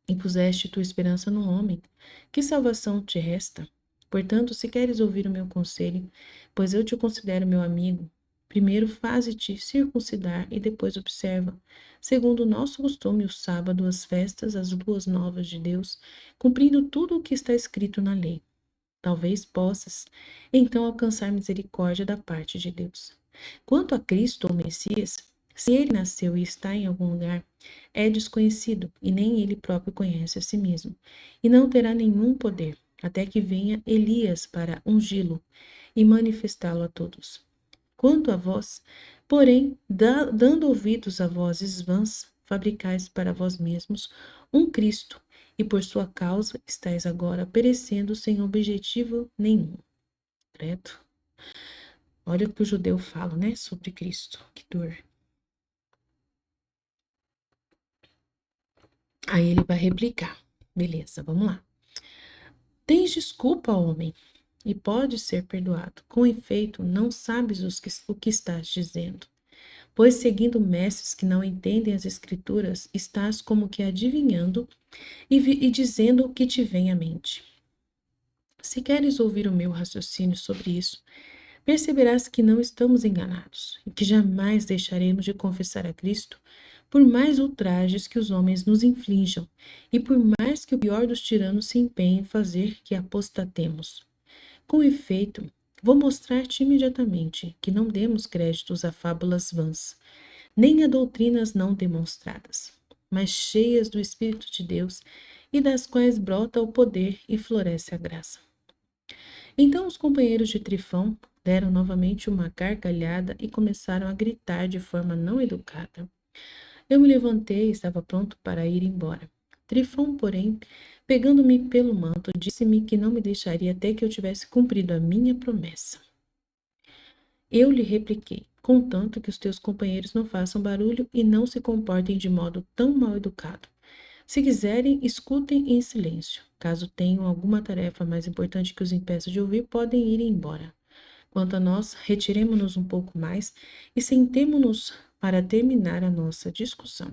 e puseste tua esperança no homem, que salvação te resta? Portanto, se queres ouvir o meu conselho, pois eu te considero meu amigo, primeiro faze-te circuncidar e depois observa, segundo o nosso costume, o sábado, as festas, as luas novas de Deus, cumprindo tudo o que está escrito na lei. Talvez possas, então, alcançar misericórdia da parte de Deus. Quanto a Cristo ou Messias, se ele nasceu e está em algum lugar, é desconhecido e nem ele próprio conhece a si mesmo, e não terá nenhum poder, até que venha Elias para ungí-lo e manifestá-lo a todos. Quanto a vós, porém, dando ouvidos a vozes vãs, fabricais para vós mesmos um Cristo, e por sua causa estáis agora perecendo sem objetivo nenhum. Credo. Olha o que o judeu fala, né, sobre Cristo. Que dor. Aí ele vai replicar. Beleza, vamos lá. Tens desculpa, homem, e pode ser perdoado. Com efeito, não sabes o que estás dizendo. Pois, seguindo mestres que não entendem as Escrituras, estás como que adivinhando e dizendo o que te vem à mente. Se queres ouvir o meu raciocínio sobre isso, perceberás que não estamos enganados e que jamais deixaremos de confessar a Cristo, por mais ultrajes que os homens nos inflijam e por mais que o pior dos tiranos se empenhe em fazer que apostatemos. Com efeito, vou mostrar-te imediatamente que não demos créditos a fábulas vãs, nem a doutrinas não demonstradas, mas cheias do Espírito de Deus e das quais brota o poder e floresce a graça. Então os companheiros de Trifão deram novamente uma gargalhada e começaram a gritar de forma não educada. Eu me levantei e estava pronto para ir embora. Trifão, porém, pegando-me pelo manto, disse-me que não me deixaria até que eu tivesse cumprido a minha promessa. Eu lhe repliquei: contanto que os teus companheiros não façam barulho e não se comportem de modo tão mal educado. Se quiserem, escutem em silêncio. Caso tenham alguma tarefa mais importante que os impeça de ouvir, podem ir embora. Quanto a nós, retiremo-nos um pouco mais e sentemo-nos para terminar a nossa discussão.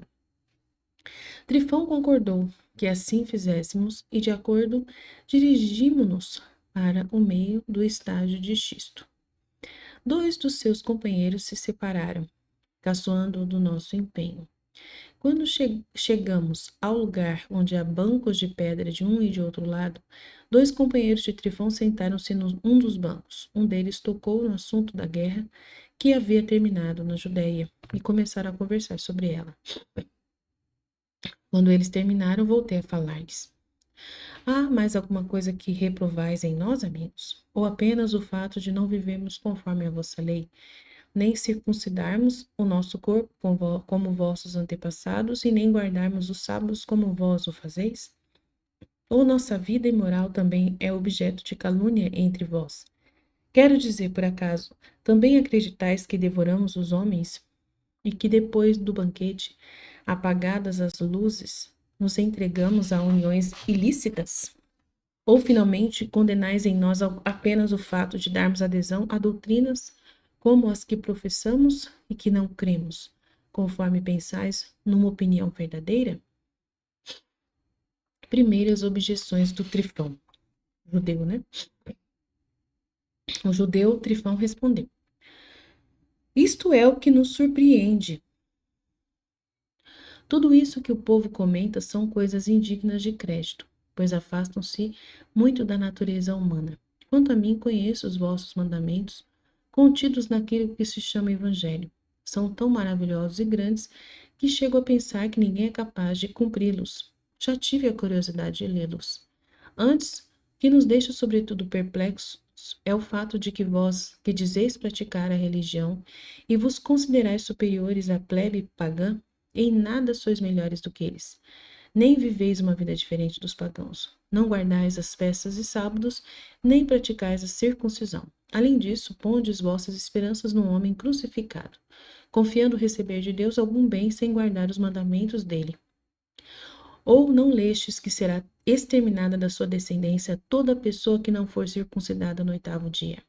Trifão concordou que assim fizéssemos e, de acordo, dirigimo-nos para o meio do estádio de xisto. Dois dos seus companheiros se separaram, caçoando do nosso empenho. Quando chegamos ao lugar onde há bancos de pedra de um e de outro lado, dois companheiros de Trifão sentaram-se num dos bancos. Um deles tocou no assunto da guerra que havia terminado na Judéia e começaram a conversar sobre ela. Quando eles terminaram, voltei a falar-lhes. Há mais alguma coisa que reprovais em nós, amigos? Ou apenas o fato de não vivermos conforme a vossa lei, nem circuncidarmos o nosso corpo como vossos antepassados, e nem guardarmos os sábados como vós o fazeis? Ou nossa vida imoral também é objeto de calúnia entre vós? Quero dizer, por acaso, também acreditais que devoramos os homens e que depois do banquete, apagadas as luzes, nos entregamos a uniões ilícitas? Ou, finalmente, condenais em nós apenas o fato de darmos adesão a doutrinas como as que professamos e que não cremos, conforme pensais numa opinião verdadeira? Primeiras objeções do Trifão. Judeu, né? O judeu Trifão respondeu: isto é o que nos surpreende. Tudo isso que o povo comenta são coisas indignas de crédito, pois afastam-se muito da natureza humana. Quanto a mim, conheço os vossos mandamentos, contidos naquilo que se chama Evangelho. são tão maravilhosos e grandes que chego a pensar que ninguém é capaz de cumpri-los. Já tive a curiosidade de lê-los. Antes, o que nos deixa sobretudo perplexos é o fato de que vós, que dizeis praticar a religião e vos considerais superiores à plebe pagã, em nada sois melhores do que eles, nem viveis uma vida diferente dos pagãos. Não guardais as festas e sábados, nem praticais a circuncisão. Além disso, pondes vossas esperanças no homem crucificado, confiando receber de Deus algum bem sem guardar os mandamentos dele. Ou não lestes que será exterminada da sua descendência toda pessoa que não for circuncidada no 8º dia?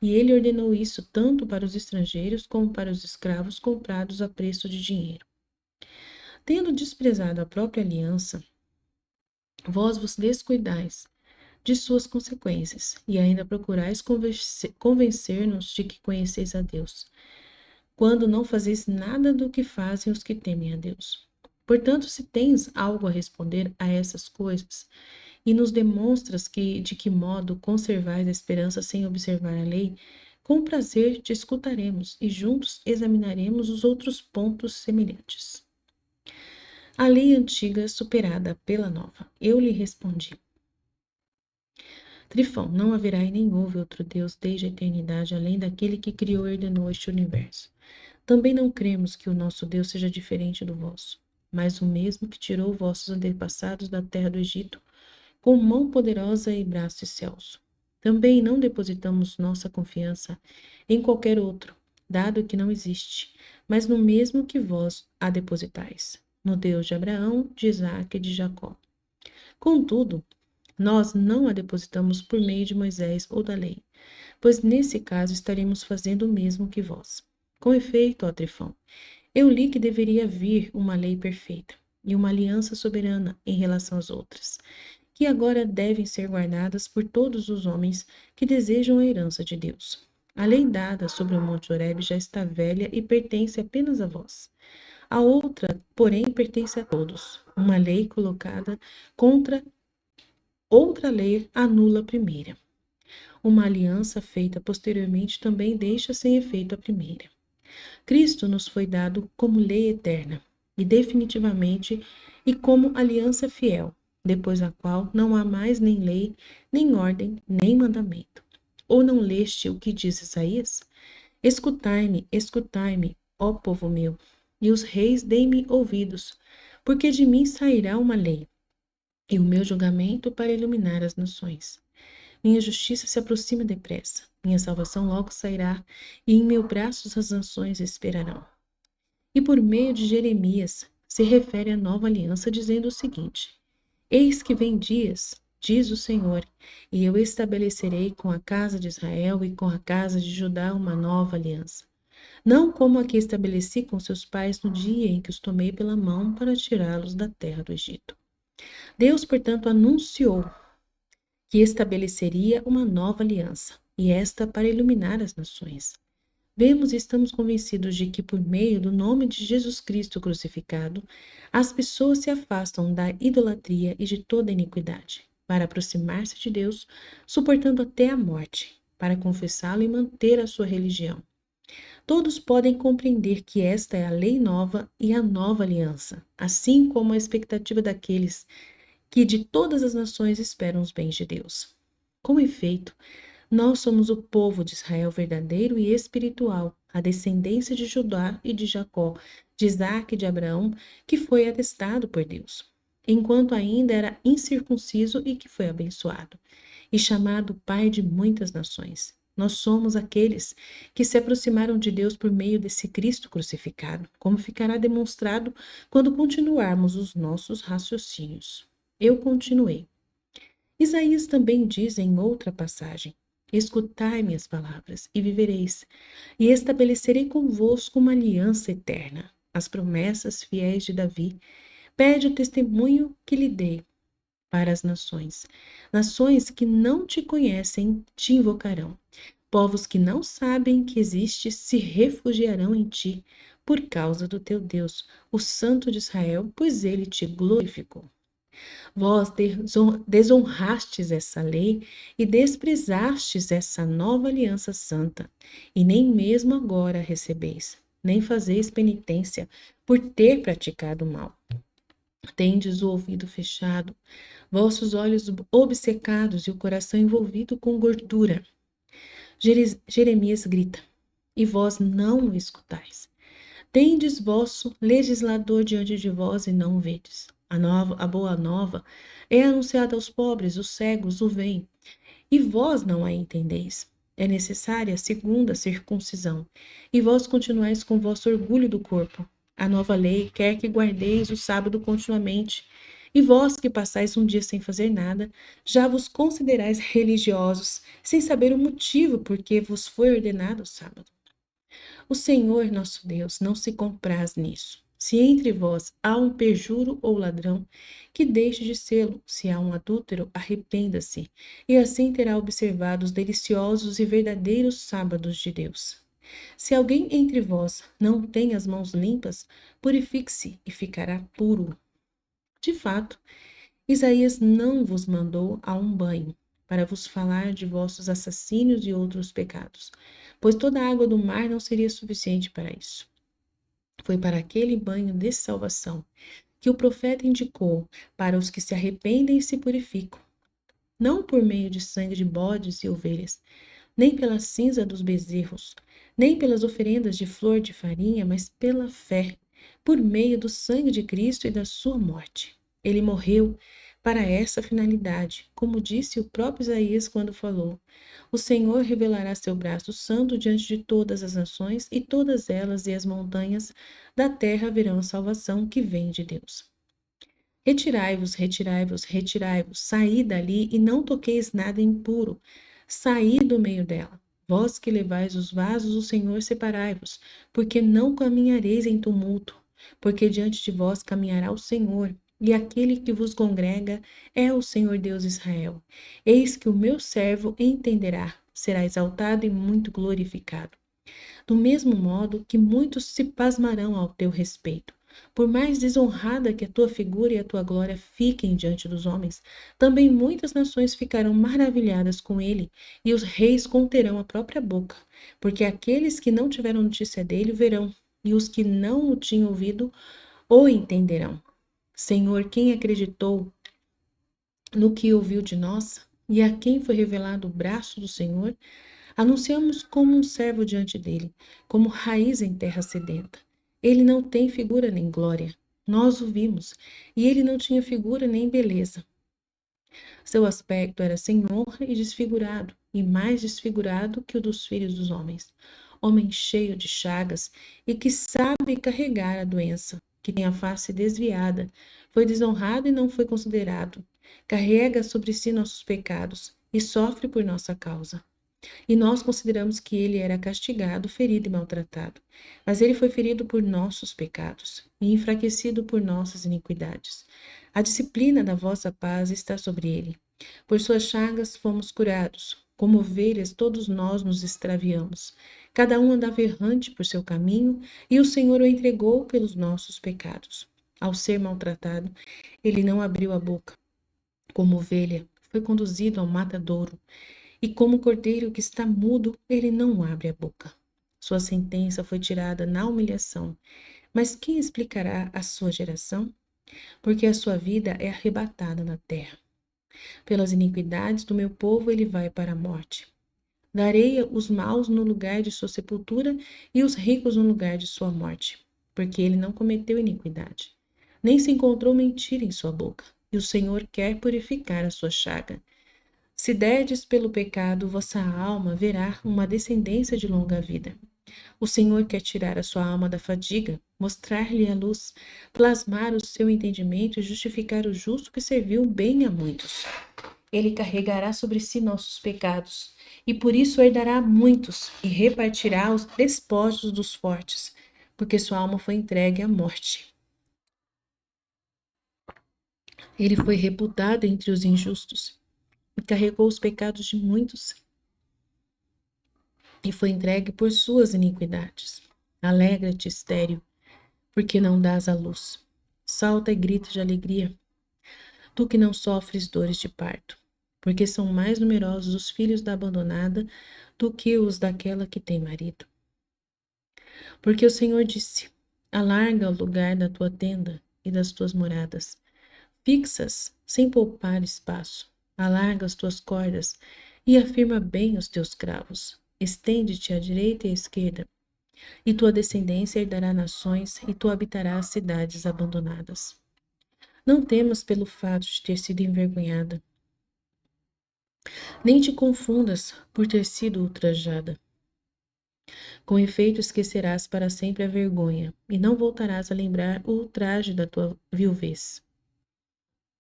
E ele ordenou isso tanto para os estrangeiros como para os escravos comprados a preço de dinheiro. Tendo desprezado a própria aliança, vós vos descuidais de suas consequências, e ainda procurais convencer-nos de que conheceis a Deus, quando não fazeis nada do que fazem os que temem a Deus. Portanto, se tens algo a responder a essas coisas, e nos demonstras de que modo conservais a esperança sem observar a lei, com prazer te escutaremos e juntos examinaremos os outros pontos semelhantes. A lei antiga superada pela nova. Eu lhe respondi: Trifão, não haverá e nem houve outro Deus desde a eternidade, além daquele que criou e ordenou este universo. Também não cremos que o nosso Deus seja diferente do vosso, mas o mesmo que tirou vossos antepassados da terra do Egito, com mão poderosa e braço excelso. Também não depositamos nossa confiança em qualquer outro, dado que não existe, mas no mesmo que vós a depositais, no Deus de Abraão, de Isaque e de Jacó. Contudo, nós não a depositamos por meio de Moisés ou da lei, pois nesse caso estaremos fazendo o mesmo que vós. Com efeito, ó Trifão, eu li que deveria vir uma lei perfeita e uma aliança soberana em relação às outras, que agora devem ser guardadas por todos os homens que desejam a herança de Deus. A lei dada sobre o Monte Horebe já está velha e pertence apenas a vós. A outra, porém, pertence a todos. Uma lei colocada contra outra lei anula a primeira. Uma aliança feita posteriormente também deixa sem efeito a primeira. Cristo nos foi dado como lei eterna e definitivamente e como aliança fiel, depois da qual não há mais nem lei, nem ordem, nem mandamento. Ou não leste o que diz Isaías? Escutai-me, ó povo meu, e os reis deem-me ouvidos, porque de mim sairá uma lei, e o meu julgamento para iluminar as nações. Minha justiça se aproxima depressa, minha salvação logo sairá, e em meu braço as nações esperarão. E por meio de Jeremias se refere à nova aliança, dizendo o seguinte: Eis que vem dias, diz o Senhor, e eu estabelecerei com a casa de Israel e com a casa de Judá uma nova aliança. Não como a que estabeleci com seus pais no dia em que os tomei pela mão para tirá-los da terra do Egito. Deus, portanto, anunciou que estabeleceria uma nova aliança, e esta para iluminar as nações. Vemos e estamos convencidos de que, por meio do nome de Jesus Cristo crucificado, as pessoas se afastam da idolatria e de toda iniquidade, para aproximar-se de Deus, suportando até a morte, para confessá-lo e manter a sua religião. Todos podem compreender que esta é a lei nova e a nova aliança, assim como a expectativa daqueles que de todas as nações esperam os bens de Deus. Com efeito, nós somos o povo de Israel verdadeiro e espiritual, a descendência de Judá e de Jacó, de Isaque e de Abraão, que foi atestado por Deus, enquanto ainda era incircunciso e que foi abençoado, e chamado pai de muitas nações. Nós somos aqueles que se aproximaram de Deus por meio desse Cristo crucificado, como ficará demonstrado quando continuarmos os nossos raciocínios. Eu continuei. Isaías também diz em outra passagem: Escutai minhas palavras e vivereis, e estabelecerei convosco uma aliança eterna. As promessas fiéis de Davi. Pede o testemunho que lhe dei para as nações. Nações que não te conhecem te invocarão. Povos que não sabem que existes se refugiarão em ti, por causa do teu Deus, o Santo de Israel, pois ele te glorificou. Vós desonrastes essa lei e desprezastes essa nova aliança santa, e nem mesmo agora a recebeis. nem fazeis penitência por ter praticado o mal. Tendes o ouvido fechado, vossos olhos obcecados e o coração envolvido com gordura. Jeremias grita, e vós não o escutais. Tendes vosso legislador diante de vós e não o vedes. A boa nova é anunciada aos pobres, os cegos o veem, e vós não a entendeis. É necessária a segunda circuncisão, e vós continuais com vosso orgulho do corpo. A nova lei quer que guardeis o sábado continuamente, e vós que passais um dia sem fazer nada, já vos considerais religiosos, sem saber o motivo por que vos foi ordenado o sábado. O Senhor nosso Deus não se compraz nisso. Se entre vós há um perjuro ou ladrão, que deixe de sê-lo. Se há um adúltero, arrependa-se, e assim terá observado os deliciosos e verdadeiros sábados de Deus. Se alguém entre vós não tem as mãos limpas, purifique-se e ficará puro. De fato, Isaías não vos mandou a um banho, para vos falar de vossos assassínios e outros pecados, pois toda a água do mar não seria suficiente para isso. Foi para aquele banho de salvação que o profeta indicou para os que se arrependem e se purificam, não por meio de sangue de bodes e ovelhas, nem pela cinza dos bezerros, nem pelas oferendas de flor de farinha, mas pela fé, por meio do sangue de Cristo e da sua morte. Ele morreu para essa finalidade, como disse o próprio Isaías quando falou: O Senhor revelará seu braço santo diante de todas as nações, e todas elas e as montanhas da terra verão a salvação que vem de Deus. Retirai-vos, retirai-vos, retirai-vos, saí dali e não toqueis nada impuro, saí do meio dela. Vós que levais os vasos, o Senhor separai-vos, porque não caminhareis em tumulto, porque diante de vós caminhará o Senhor, e aquele que vos congrega é o Senhor Deus Israel. Eis que o meu servo entenderá, será exaltado e muito glorificado. Do mesmo modo que muitos se pasmarão ao teu respeito. Por mais desonrada que a tua figura e a tua glória fiquem diante dos homens, também muitas nações ficarão maravilhadas com ele, e os reis conterão a própria boca, porque aqueles que não tiveram notícia dele verão, e os que não o tinham ouvido o entenderão. Senhor, quem acreditou no que ouviu de nós, e a quem foi revelado o braço do Senhor? Anunciamos como um servo diante dele, como raiz em terra sedenta. Ele não tem figura nem glória. Nós o vimos, e ele não tinha figura nem beleza. Seu aspecto era sem honra e desfigurado, e mais desfigurado que o dos filhos dos homens. Homem cheio de chagas e que sabe carregar a doença, que tem a face desviada, foi desonrado e não foi considerado. Carrega sobre si nossos pecados e sofre por nossa causa. E nós consideramos que ele era castigado, ferido e maltratado. Mas ele foi ferido por nossos pecados e enfraquecido por nossas iniquidades. A disciplina da vossa paz está sobre ele. Por suas chagas fomos curados. Como ovelhas, todos nós nos extraviamos. Cada um andava errante por seu caminho, e o Senhor o entregou pelos nossos pecados. Ao ser maltratado, ele não abriu a boca. Como ovelha, foi conduzido ao matadouro. E como cordeiro que está mudo, ele não abre a boca. Sua sentença foi tirada na humilhação. Mas quem explicará a sua geração? Porque a sua vida é arrebatada na terra. Pelas iniquidades do meu povo ele vai para a morte. Darei os maus no lugar de sua sepultura e os ricos no lugar de sua morte. Porque ele não cometeu iniquidade, nem se encontrou mentira em sua boca. E o Senhor quer purificar a sua chaga. Se derdes pelo pecado, vossa alma verá uma descendência de longa vida. O Senhor quer tirar a sua alma da fadiga, mostrar-lhe a luz, plasmar o seu entendimento e justificar o justo que serviu bem a muitos. Ele carregará sobre si nossos pecados, e por isso herdará a muitos, e repartirá os despojos dos fortes, porque sua alma foi entregue à morte. Ele foi reputado entre os injustos, e carregou os pecados de muitos, e foi entregue por suas iniquidades. Alegra-te, estéril, porque não dás à luz. Salta e grita de alegria, tu que não sofres dores de parto, porque são mais numerosos os filhos da abandonada do que os daquela que tem marido. Porque o Senhor disse: alarga o lugar da tua tenda e das tuas moradas, fixas sem poupar espaço. Alarga as tuas cordas e afirma bem os teus cravos. Estende-te à direita e à esquerda, e tua descendência herdará nações, e tu habitarás cidades abandonadas. Não temas pelo fato de ter sido envergonhada, nem te confundas por ter sido ultrajada. Com efeito, esquecerás para sempre a vergonha, e não voltarás a lembrar o ultraje da tua viuvez.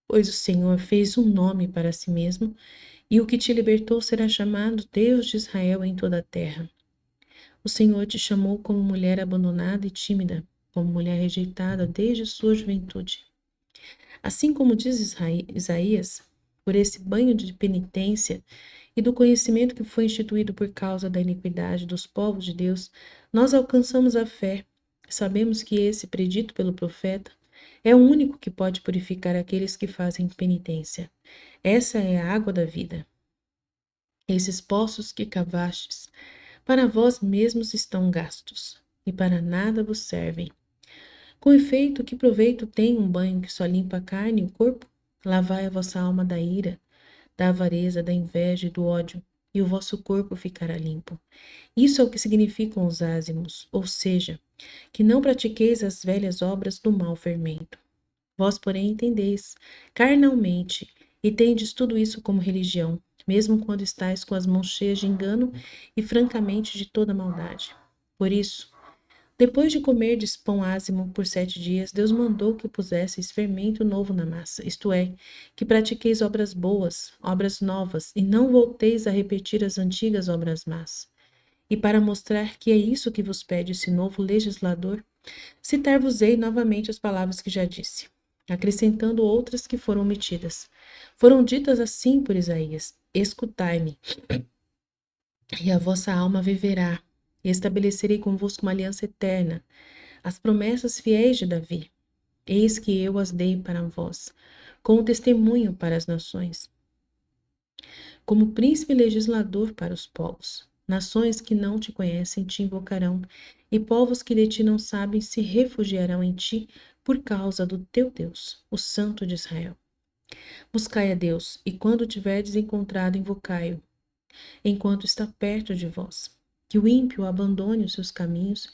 Pois o Senhor fez um nome para si mesmo, e o que te libertou será chamado Deus de Israel em toda a terra. O Senhor te chamou como mulher abandonada e tímida, como mulher rejeitada desde sua juventude. Assim como diz Isaías, por esse banho de penitência e do conhecimento que foi instituído por causa da iniquidade dos povos de Deus, nós alcançamos a fé. Sabemos que esse, predito pelo profeta, é o único que pode purificar aqueles que fazem penitência. Essa é a água da vida. Esses poços que cavastes, para vós mesmos estão gastos, e para nada vos servem. Com efeito, que proveito tem um banho que só limpa a carne e o corpo? Lavai a vossa alma da ira, da avareza, da inveja e do ódio, e o vosso corpo ficará limpo. Isso é o que significam os ázimos, ou seja, que não pratiqueis as velhas obras do mau fermento. Vós, porém, entendeis carnalmente e tendes tudo isso como religião, mesmo quando estáis com as mãos cheias de engano e francamente de toda maldade. Por isso, depois de comerdes pão ázimo por 7 dias, Deus mandou que pusesseis fermento novo na massa, isto é, que pratiqueis obras boas, obras novas, e não volteis a repetir as antigas obras más. E para mostrar que é isso que vos pede esse novo legislador, citar-vos-ei novamente as palavras que já disse, acrescentando outras que foram omitidas. Foram ditas assim por Isaías: escutai-me, e a vossa alma viverá, e estabelecerei convosco uma aliança eterna, as promessas fiéis de Davi. Eis que eu as dei para vós, como testemunho para as nações, como príncipe legislador para os povos. Nações que não te conhecem te invocarão, e povos que de ti não sabem se refugiarão em ti por causa do teu Deus, o Santo de Israel. Buscai a Deus, e quando o tiverdes encontrado, invocai-o, enquanto está perto de vós. Que o ímpio abandone os seus caminhos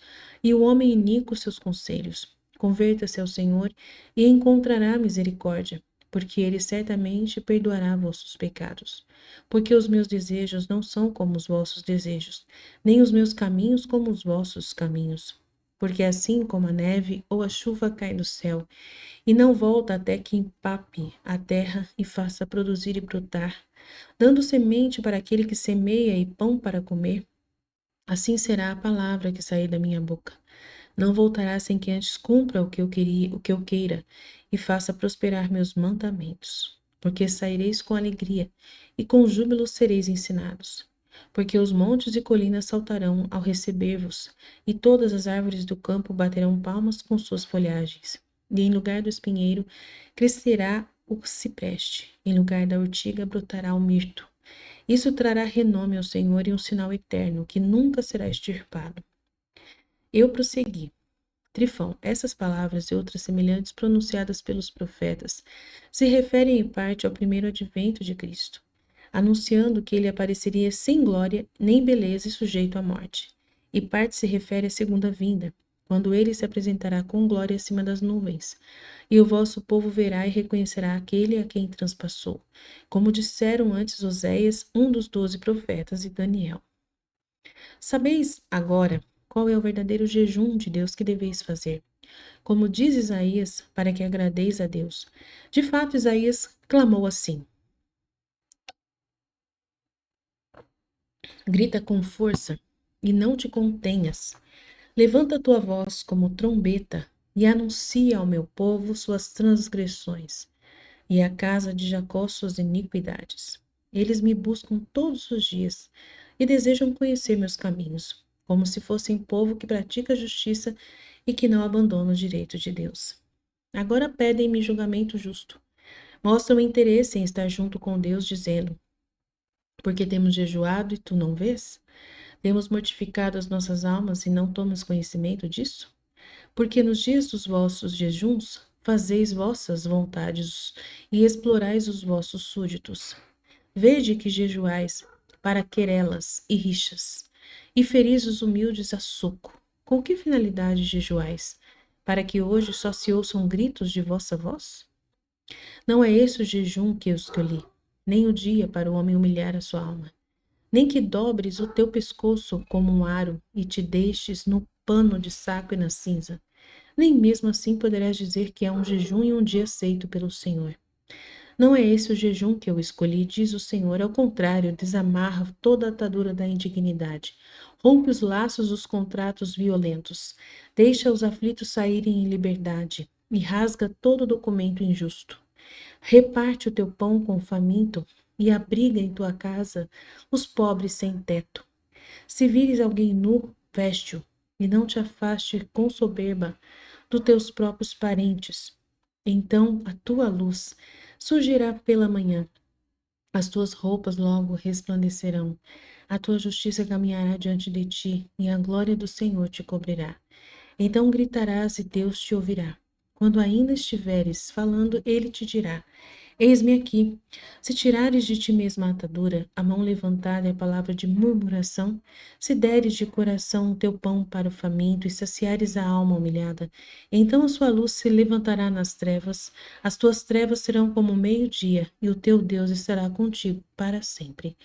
e o homem iníquo os seus conselhos. Converta-se ao Senhor e encontrará misericórdia, porque ele certamente perdoará vossos pecados. Porque os meus desejos não são como os vossos desejos, nem os meus caminhos como os vossos caminhos. Porque assim como a neve ou a chuva cai do céu e não volta até que empape a terra e faça produzir e brotar, dando semente para aquele que semeia e pão para comer, assim será a palavra que sair da minha boca. Não voltará sem que antes cumpra o que eu queira, e faça prosperar meus mandamentos. Porque saireis com alegria, e com júbilo sereis ensinados. Porque os montes e colinas saltarão ao receber-vos, e todas as árvores do campo baterão palmas com suas folhagens. E em lugar do espinheiro crescerá o cipreste, em lugar da urtiga brotará o mirto. Isso trará renome ao Senhor e um sinal eterno, que nunca será extirpado. Eu prossegui. Trifão, essas palavras e outras semelhantes pronunciadas pelos profetas se referem em parte ao primeiro advento de Cristo, anunciando que ele apareceria sem glória nem beleza e sujeito à morte. E parte se refere à segunda vinda, quando ele se apresentará com glória acima das nuvens, e o vosso povo verá e reconhecerá aquele a quem transpassou, como disseram antes Oséias, um dos 12 profetas, e Daniel. Sabeis agora qual é o verdadeiro jejum de Deus que deveis fazer, como diz Isaías, para que agradeis a Deus. De fato, Isaías clamou assim: grita com força e não te contenhas. Levanta a tua voz como trombeta e anuncia ao meu povo suas transgressões e à casa de Jacó suas iniquidades. Eles me buscam todos os dias e desejam conhecer meus caminhos, como se fossem povo que pratica a justiça e que não abandona o direito de Deus. Agora pedem-me julgamento justo. Mostram interesse em estar junto com Deus, dizendo: porque temos jejuado e tu não vês? Temos mortificado as nossas almas e não tomamos conhecimento disso? Porque nos dias dos vossos jejuns fazeis vossas vontades e explorais os vossos súditos. Vede que jejuais para querelas e rixas, e feris os humildes a soco. Com que finalidade jejuais? Para que hoje só se ouçam gritos de vossa voz? Não é esse o jejum que eu escolhi, nem o dia para o homem humilhar a sua alma, nem que dobres o teu pescoço como um aro e te deixes no pano de saco e na cinza. Nem mesmo assim poderás dizer que é um jejum e um dia aceito pelo Senhor. Não é esse o jejum que eu escolhi, diz o Senhor. Ao contrário, desamarra toda a atadura da indignidade. Rompe os laços dos contratos violentos. Deixa os aflitos saírem em liberdade. E rasga todo documento injusto. Reparte o teu pão com o faminto e abriga em tua casa os pobres sem teto. Se vires alguém nu, veste-o, e não te afaste com soberba dos teus próprios parentes. Então a tua luz surgirá pela manhã, as tuas roupas logo resplandecerão, a tua justiça caminhará diante de ti, e a glória do Senhor te cobrirá. Então gritarás e Deus te ouvirá. Quando ainda estiveres falando, ele te dirá: Eis-me aqui. Se tirares de ti mesma a atadura, a mão levantada é a palavra de murmuração, se deres de coração o teu pão para o faminto e saciares a alma humilhada, então a sua luz se levantará nas trevas, as tuas trevas serão como o meio-dia, e o teu Deus estará contigo para sempre.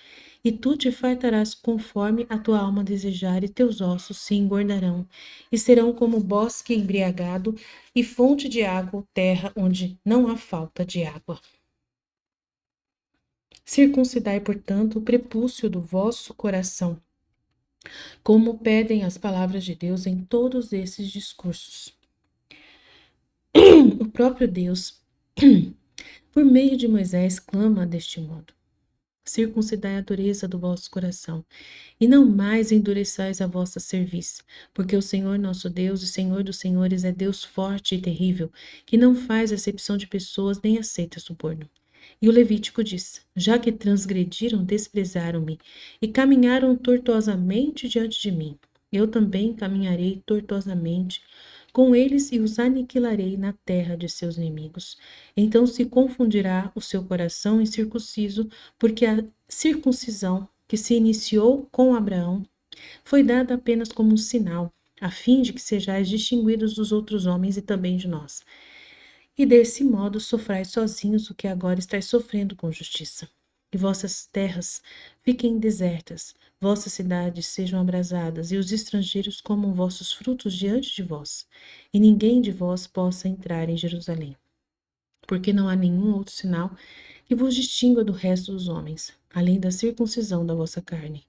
E tu te fartarás conforme a tua alma desejar, e teus ossos se engordarão, e serão como bosque embriagado e fonte de água, terra onde não há falta de água. Circuncidai, portanto, o prepúcio do vosso coração, como pedem as palavras de Deus em todos esses discursos. O próprio Deus, por meio de Moisés, clama deste modo: circuncidai a dureza do vosso coração, e não mais endureçais a vossa cerviz, porque o Senhor nosso Deus, o Senhor dos senhores, é Deus forte e terrível, que não faz acepção de pessoas nem aceita suborno. E o Levítico diz: já que transgrediram, desprezaram-me e caminharam tortuosamente diante de mim, eu também caminharei tortuosamente com eles e os aniquilarei na terra de seus inimigos. Então se confundirá o seu coração incircunciso, porque a circuncisão que se iniciou com Abraão foi dada apenas como um sinal, a fim de que sejais distinguidos dos outros homens e também de nós. E desse modo sofrais sozinhos o que agora estáis sofrendo com justiça. E vossas terras fiquem desertas, vossas cidades sejam abrasadas, e os estrangeiros comam vossos frutos diante de vós, e ninguém de vós possa entrar em Jerusalém. Porque não há nenhum outro sinal que vos distingua do resto dos homens, além da circuncisão da vossa carne.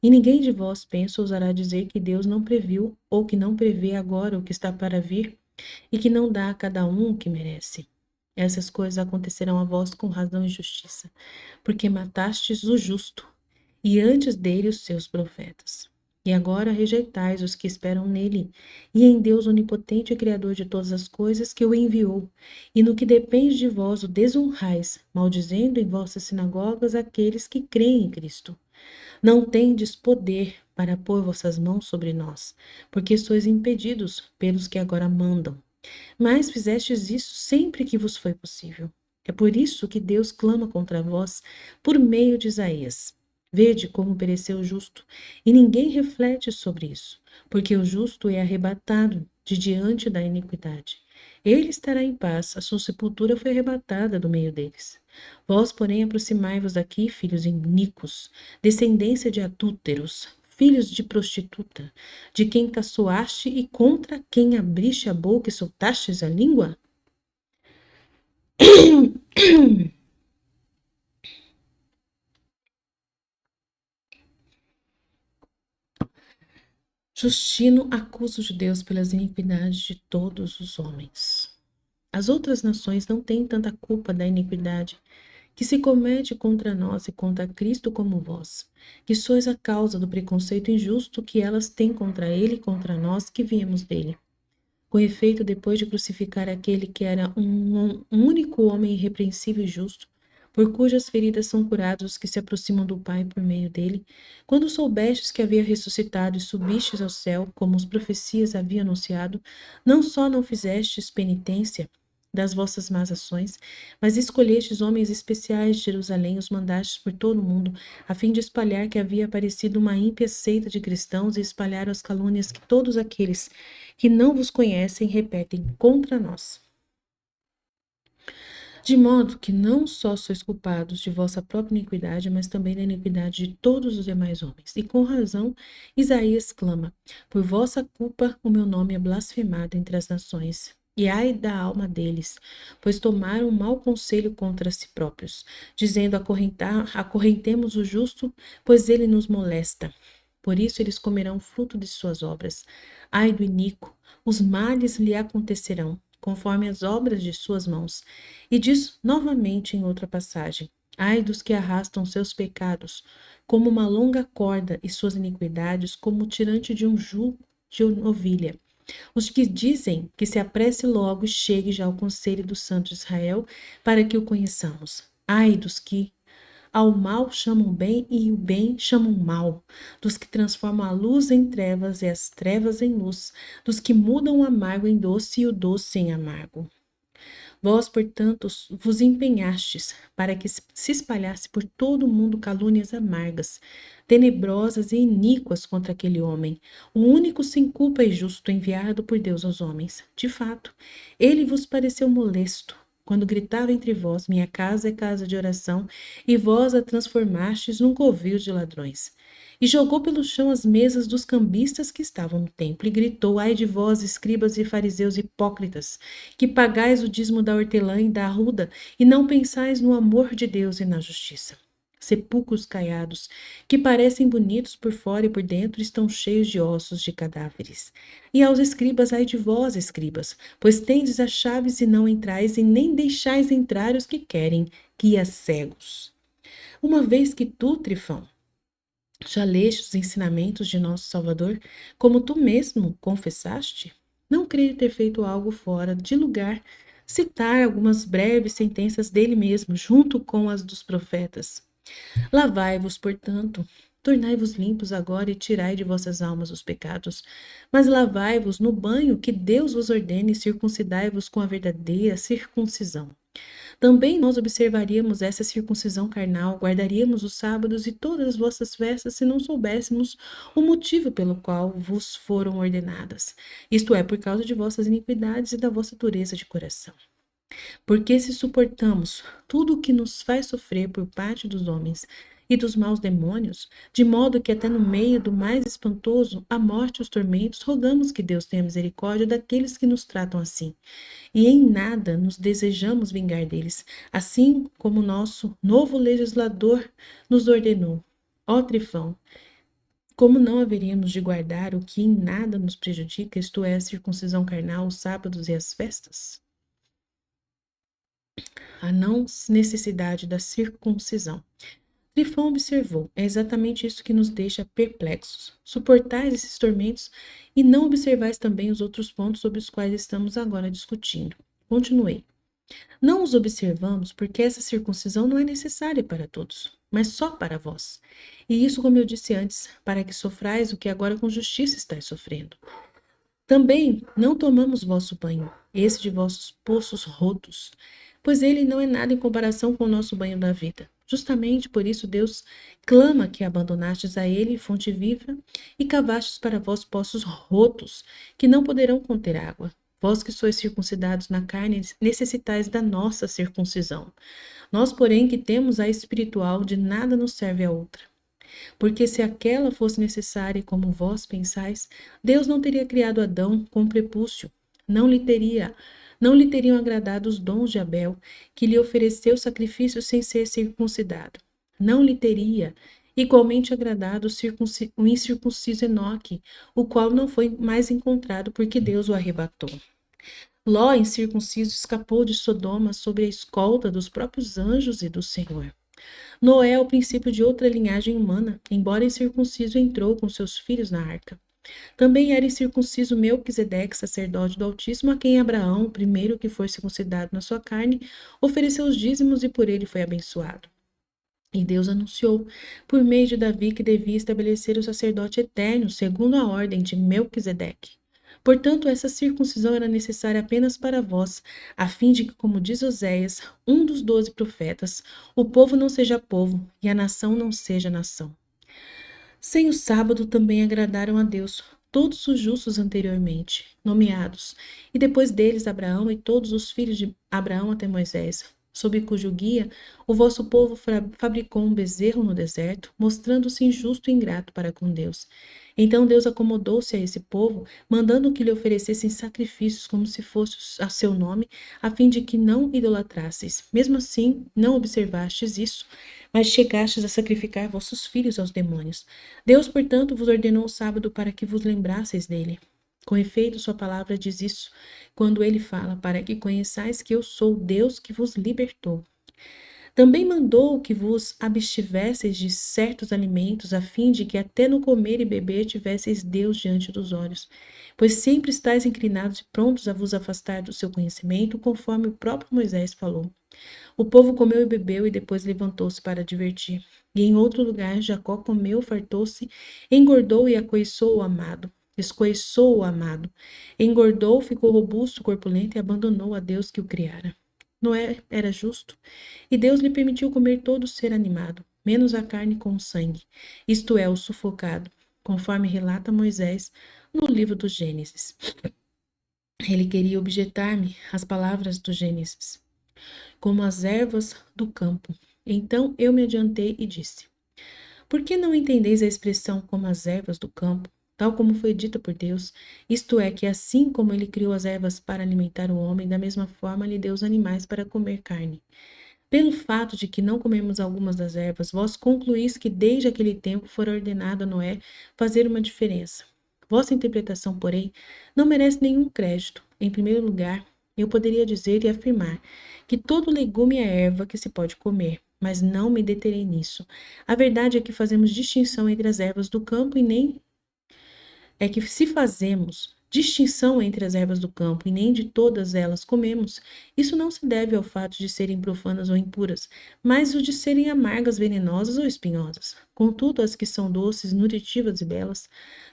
E ninguém de vós, penso, ousará dizer que Deus não previu, ou que não prevê agora o que está para vir, e que não dá a cada um o que merece. Essas coisas acontecerão a vós com razão e justiça, porque matastes o justo, e antes dele os seus profetas. E agora rejeitais os que esperam nele, e em Deus onipotente e criador de todas as coisas que o enviou, e no que depende de vós o desonrais, maldizendo em vossas sinagogas aqueles que creem em Cristo. Não tendes poder para pôr vossas mãos sobre nós, porque sois impedidos pelos que agora mandam. Mas fizestes isso sempre que vos foi possível. É por isso que Deus clama contra vós por meio de Isaías. Vede como pereceu o justo, e ninguém reflete sobre isso, porque o justo é arrebatado de diante da iniquidade. Ele estará em paz, a sua sepultura foi arrebatada do meio deles. Vós, porém, aproximai-vos daqui, filhos iníquos, descendência de adúlteros, filhos de prostituta, de quem caçoaste e contra quem abriste a boca e soltastes a língua? Justino acusa os judeus pelas iniquidades de todos os homens. As outras nações não têm tanta culpa da iniquidade que se comete contra nós e contra Cristo como vós, que sois a causa do preconceito injusto que elas têm contra ele e contra nós que viemos dele. Com efeito, depois de crucificar aquele que era um único homem irrepreensível e justo, por cujas feridas são curados os que se aproximam do Pai por meio dele, quando soubestes que havia ressuscitado e subistes ao céu, como as profecias haviam anunciado, não só não fizestes penitência das vossas más ações, mas escolhestes homens especiais de Jerusalém, os mandastes por todo o mundo, a fim de espalhar que havia aparecido uma ímpia seita de cristãos e espalhar as calúnias que todos aqueles que não vos conhecem repetem contra nós. De modo que não só sois culpados de vossa própria iniquidade, mas também da iniquidade de todos os demais homens. E com razão, Isaías clama: por vossa culpa o meu nome é blasfemado entre as nações. E ai da alma deles, pois tomaram um mau conselho contra si próprios, dizendo: acorrentemos o justo, pois ele nos molesta. Por isso eles comerão fruto de suas obras. Ai do iníquo, os males lhe acontecerão, conforme as obras de suas mãos. E diz novamente em outra passagem: ai dos que arrastam seus pecados como uma longa corda e suas iniquidades como o tirante de um jugo de novilha. Os que dizem que se apresse logo e chegue já ao conselho do Santo de Israel, para que o conheçamos. Ai dos que ao mal chamam bem e o bem chamam mal, dos que transformam a luz em trevas e as trevas em luz, dos que mudam o amargo em doce e o doce em amargo. Vós, portanto, vos empenhastes para que se espalhasse por todo o mundo calúnias amargas, tenebrosas e iníquas contra aquele homem, o único sem culpa e justo enviado por Deus aos homens. De fato, ele vos pareceu molesto, quando gritava entre vós: minha casa é casa de oração, e vós a transformastes num covil de ladrões. E jogou pelo chão as mesas dos cambistas que estavam no templo, e gritou: ai de vós, escribas e fariseus hipócritas, que pagais o dízimo da hortelã e da arruda, e não pensais no amor de Deus e na justiça. Sepulcros caiados, que parecem bonitos por fora e por dentro, estão cheios de ossos de cadáveres. E aos escribas, ai de vós, escribas, pois tendes as chaves e não entrais, e nem deixais entrar os que querem, guias cegos. Uma vez que tu, Trifão, já leste os ensinamentos de nosso Salvador, como tu mesmo confessaste? Não creio ter feito algo fora de lugar, citar algumas breves sentenças dele mesmo, junto com as dos profetas. Lavai-vos, portanto, tornai-vos limpos agora e tirai de vossas almas os pecados. Mas lavai-vos no banho que Deus vos ordene e circuncidai-vos com a verdadeira circuncisão. Também nós observaríamos essa circuncisão carnal, guardaríamos os sábados e todas as vossas festas se não soubéssemos o motivo pelo qual vos foram ordenadas. Isto é, por causa de vossas iniquidades e da vossa dureza de coração. Porque se suportamos tudo o que nos faz sofrer por parte dos homens e dos maus demônios, de modo que até no meio do mais espantoso, a morte e os tormentos, rogamos que Deus tenha misericórdia daqueles que nos tratam assim. E em nada nos desejamos vingar deles, assim como nosso novo legislador nos ordenou. Ó Trifão, como não haveríamos de guardar o que em nada nos prejudica, isto é, a circuncisão carnal, os sábados e as festas? A não necessidade da circuncisão. Trifão observou: é exatamente isso que nos deixa perplexos. Suportais esses tormentos e não observais também os outros pontos sobre os quais estamos agora discutindo. Continuei. Não os observamos porque essa circuncisão não é necessária para todos, mas só para vós. E isso, como eu disse antes, para que sofrais o que agora com justiça estáis sofrendo. Também não tomamos vosso banho, esse de vossos poços rotos, pois ele não é nada em comparação com o nosso banho da vida. Justamente por isso Deus clama que abandonastes a ele, fonte viva, e cavastes para vós poços rotos, que não poderão conter água. Vós que sois circuncidados na carne, necessitais da nossa circuncisão. Nós, porém, que temos a espiritual, de nada nos serve a outra. Porque se aquela fosse necessária, como vós pensais, Deus não teria criado Adão com prepúcio. Não lhe teriam agradado os dons de Abel, que lhe ofereceu sacrifício sem ser circuncidado. Não lhe teria igualmente agradado o incircunciso Enoque, o qual não foi mais encontrado porque Deus o arrebatou. Ló, incircunciso, escapou de Sodoma sob a escolta dos próprios anjos e do Senhor. Noé é o princípio de outra linhagem humana, embora incircunciso, entrou com seus filhos na arca. Também era incircunciso Melquisedeque, sacerdote do Altíssimo, a quem Abraão, o primeiro que foi circuncidado na sua carne, ofereceu os dízimos e por ele foi abençoado. E Deus anunciou, por meio de Davi, que devia estabelecer o sacerdote eterno, segundo a ordem de Melquisedeque. Portanto, essa circuncisão era necessária apenas para vós, a fim de que, como diz Oséias, um dos 12 profetas, o povo não seja povo e a nação não seja nação. Sem o sábado também agradaram a Deus todos os justos anteriormente nomeados, e depois deles Abraão e todos os filhos de Abraão até Moisés, sob cujo guia o vosso povo fabricou um bezerro no deserto, mostrando-se injusto e ingrato para com Deus. Então Deus acomodou-se a esse povo, mandando que lhe oferecessem sacrifícios como se fosse a seu nome, a fim de que não idolatrasseis. Mesmo assim, não observastes isso, mas chegastes a sacrificar vossos filhos aos demônios. Deus, portanto, vos ordenou o sábado para que vos lembrasseis dele. Com efeito, sua palavra diz isso, quando ele fala, para que conheçais que eu sou Deus que vos libertou. Também mandou que vos abstivesseis de certos alimentos, a fim de que até no comer e beber tivesseis Deus diante dos olhos. Pois sempre estáis inclinados e prontos a vos afastar do seu conhecimento, conforme o próprio Moisés falou. O povo comeu e bebeu e depois levantou-se para divertir. E em outro lugar, Jacó comeu, fartou-se, engordou e acoiçou o amado. Escoiçou o amado. Engordou, ficou robusto, corpulento e abandonou a Deus que o criara. Noé era justo, e Deus lhe permitiu comer todo ser animado, menos a carne com sangue, isto é, o sufocado, conforme relata Moisés no livro do Gênesis. Ele queria objetar-me as palavras do Gênesis, como as ervas do campo. Então eu me adiantei e disse: Por que não entendeis a expressão como as ervas do campo, tal como foi dita por Deus? Isto é, que assim como ele criou as ervas para alimentar o homem, da mesma forma lhe deu os animais para comer carne. Pelo fato de que não comemos algumas das ervas, vós concluís que desde aquele tempo fora ordenado a Noé fazer uma diferença. Vossa interpretação, porém, não merece nenhum crédito. Em primeiro lugar, eu poderia dizer e afirmar que todo legume é erva que se pode comer, mas não me deterei nisso. A verdade é que fazemos distinção entre as ervas do campo e nem é que se fazemos distinção entre as ervas do campo e nem de todas elas comemos, isso não se deve ao fato de serem profanas ou impuras, mas o de serem amargas, venenosas ou espinhosas. Contudo, as que são doces, nutritivas e belas,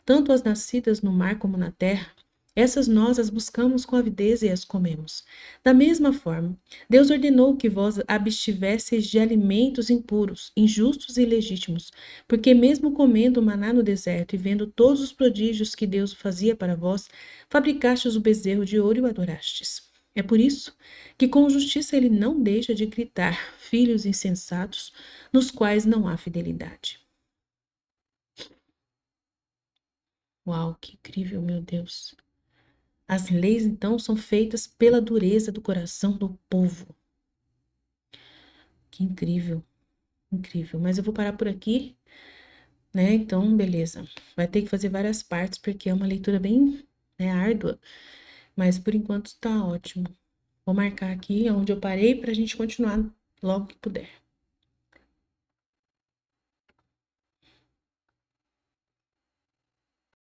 tanto as nascidas no mar como na terra, essas nós as buscamos com avidez e as comemos. Da mesma forma, Deus ordenou que vós abstivesseis de alimentos impuros, injustos e ilegítimos, porque mesmo comendo maná no deserto e vendo todos os prodígios que Deus fazia para vós, fabricastes o bezerro de ouro e o adorastes. É por isso que com justiça ele não deixa de gritar, filhos insensatos, nos quais não há fidelidade. Uau, que incrível, meu Deus. As leis, então, são feitas pela dureza do coração do povo. Que incrível, incrível. Mas eu vou parar por aqui, né? Então, beleza. Vai ter que fazer várias partes, porque é uma leitura bem, né, árdua. Mas por enquanto tá ótimo. Vou marcar aqui onde eu parei para a gente continuar logo que puder.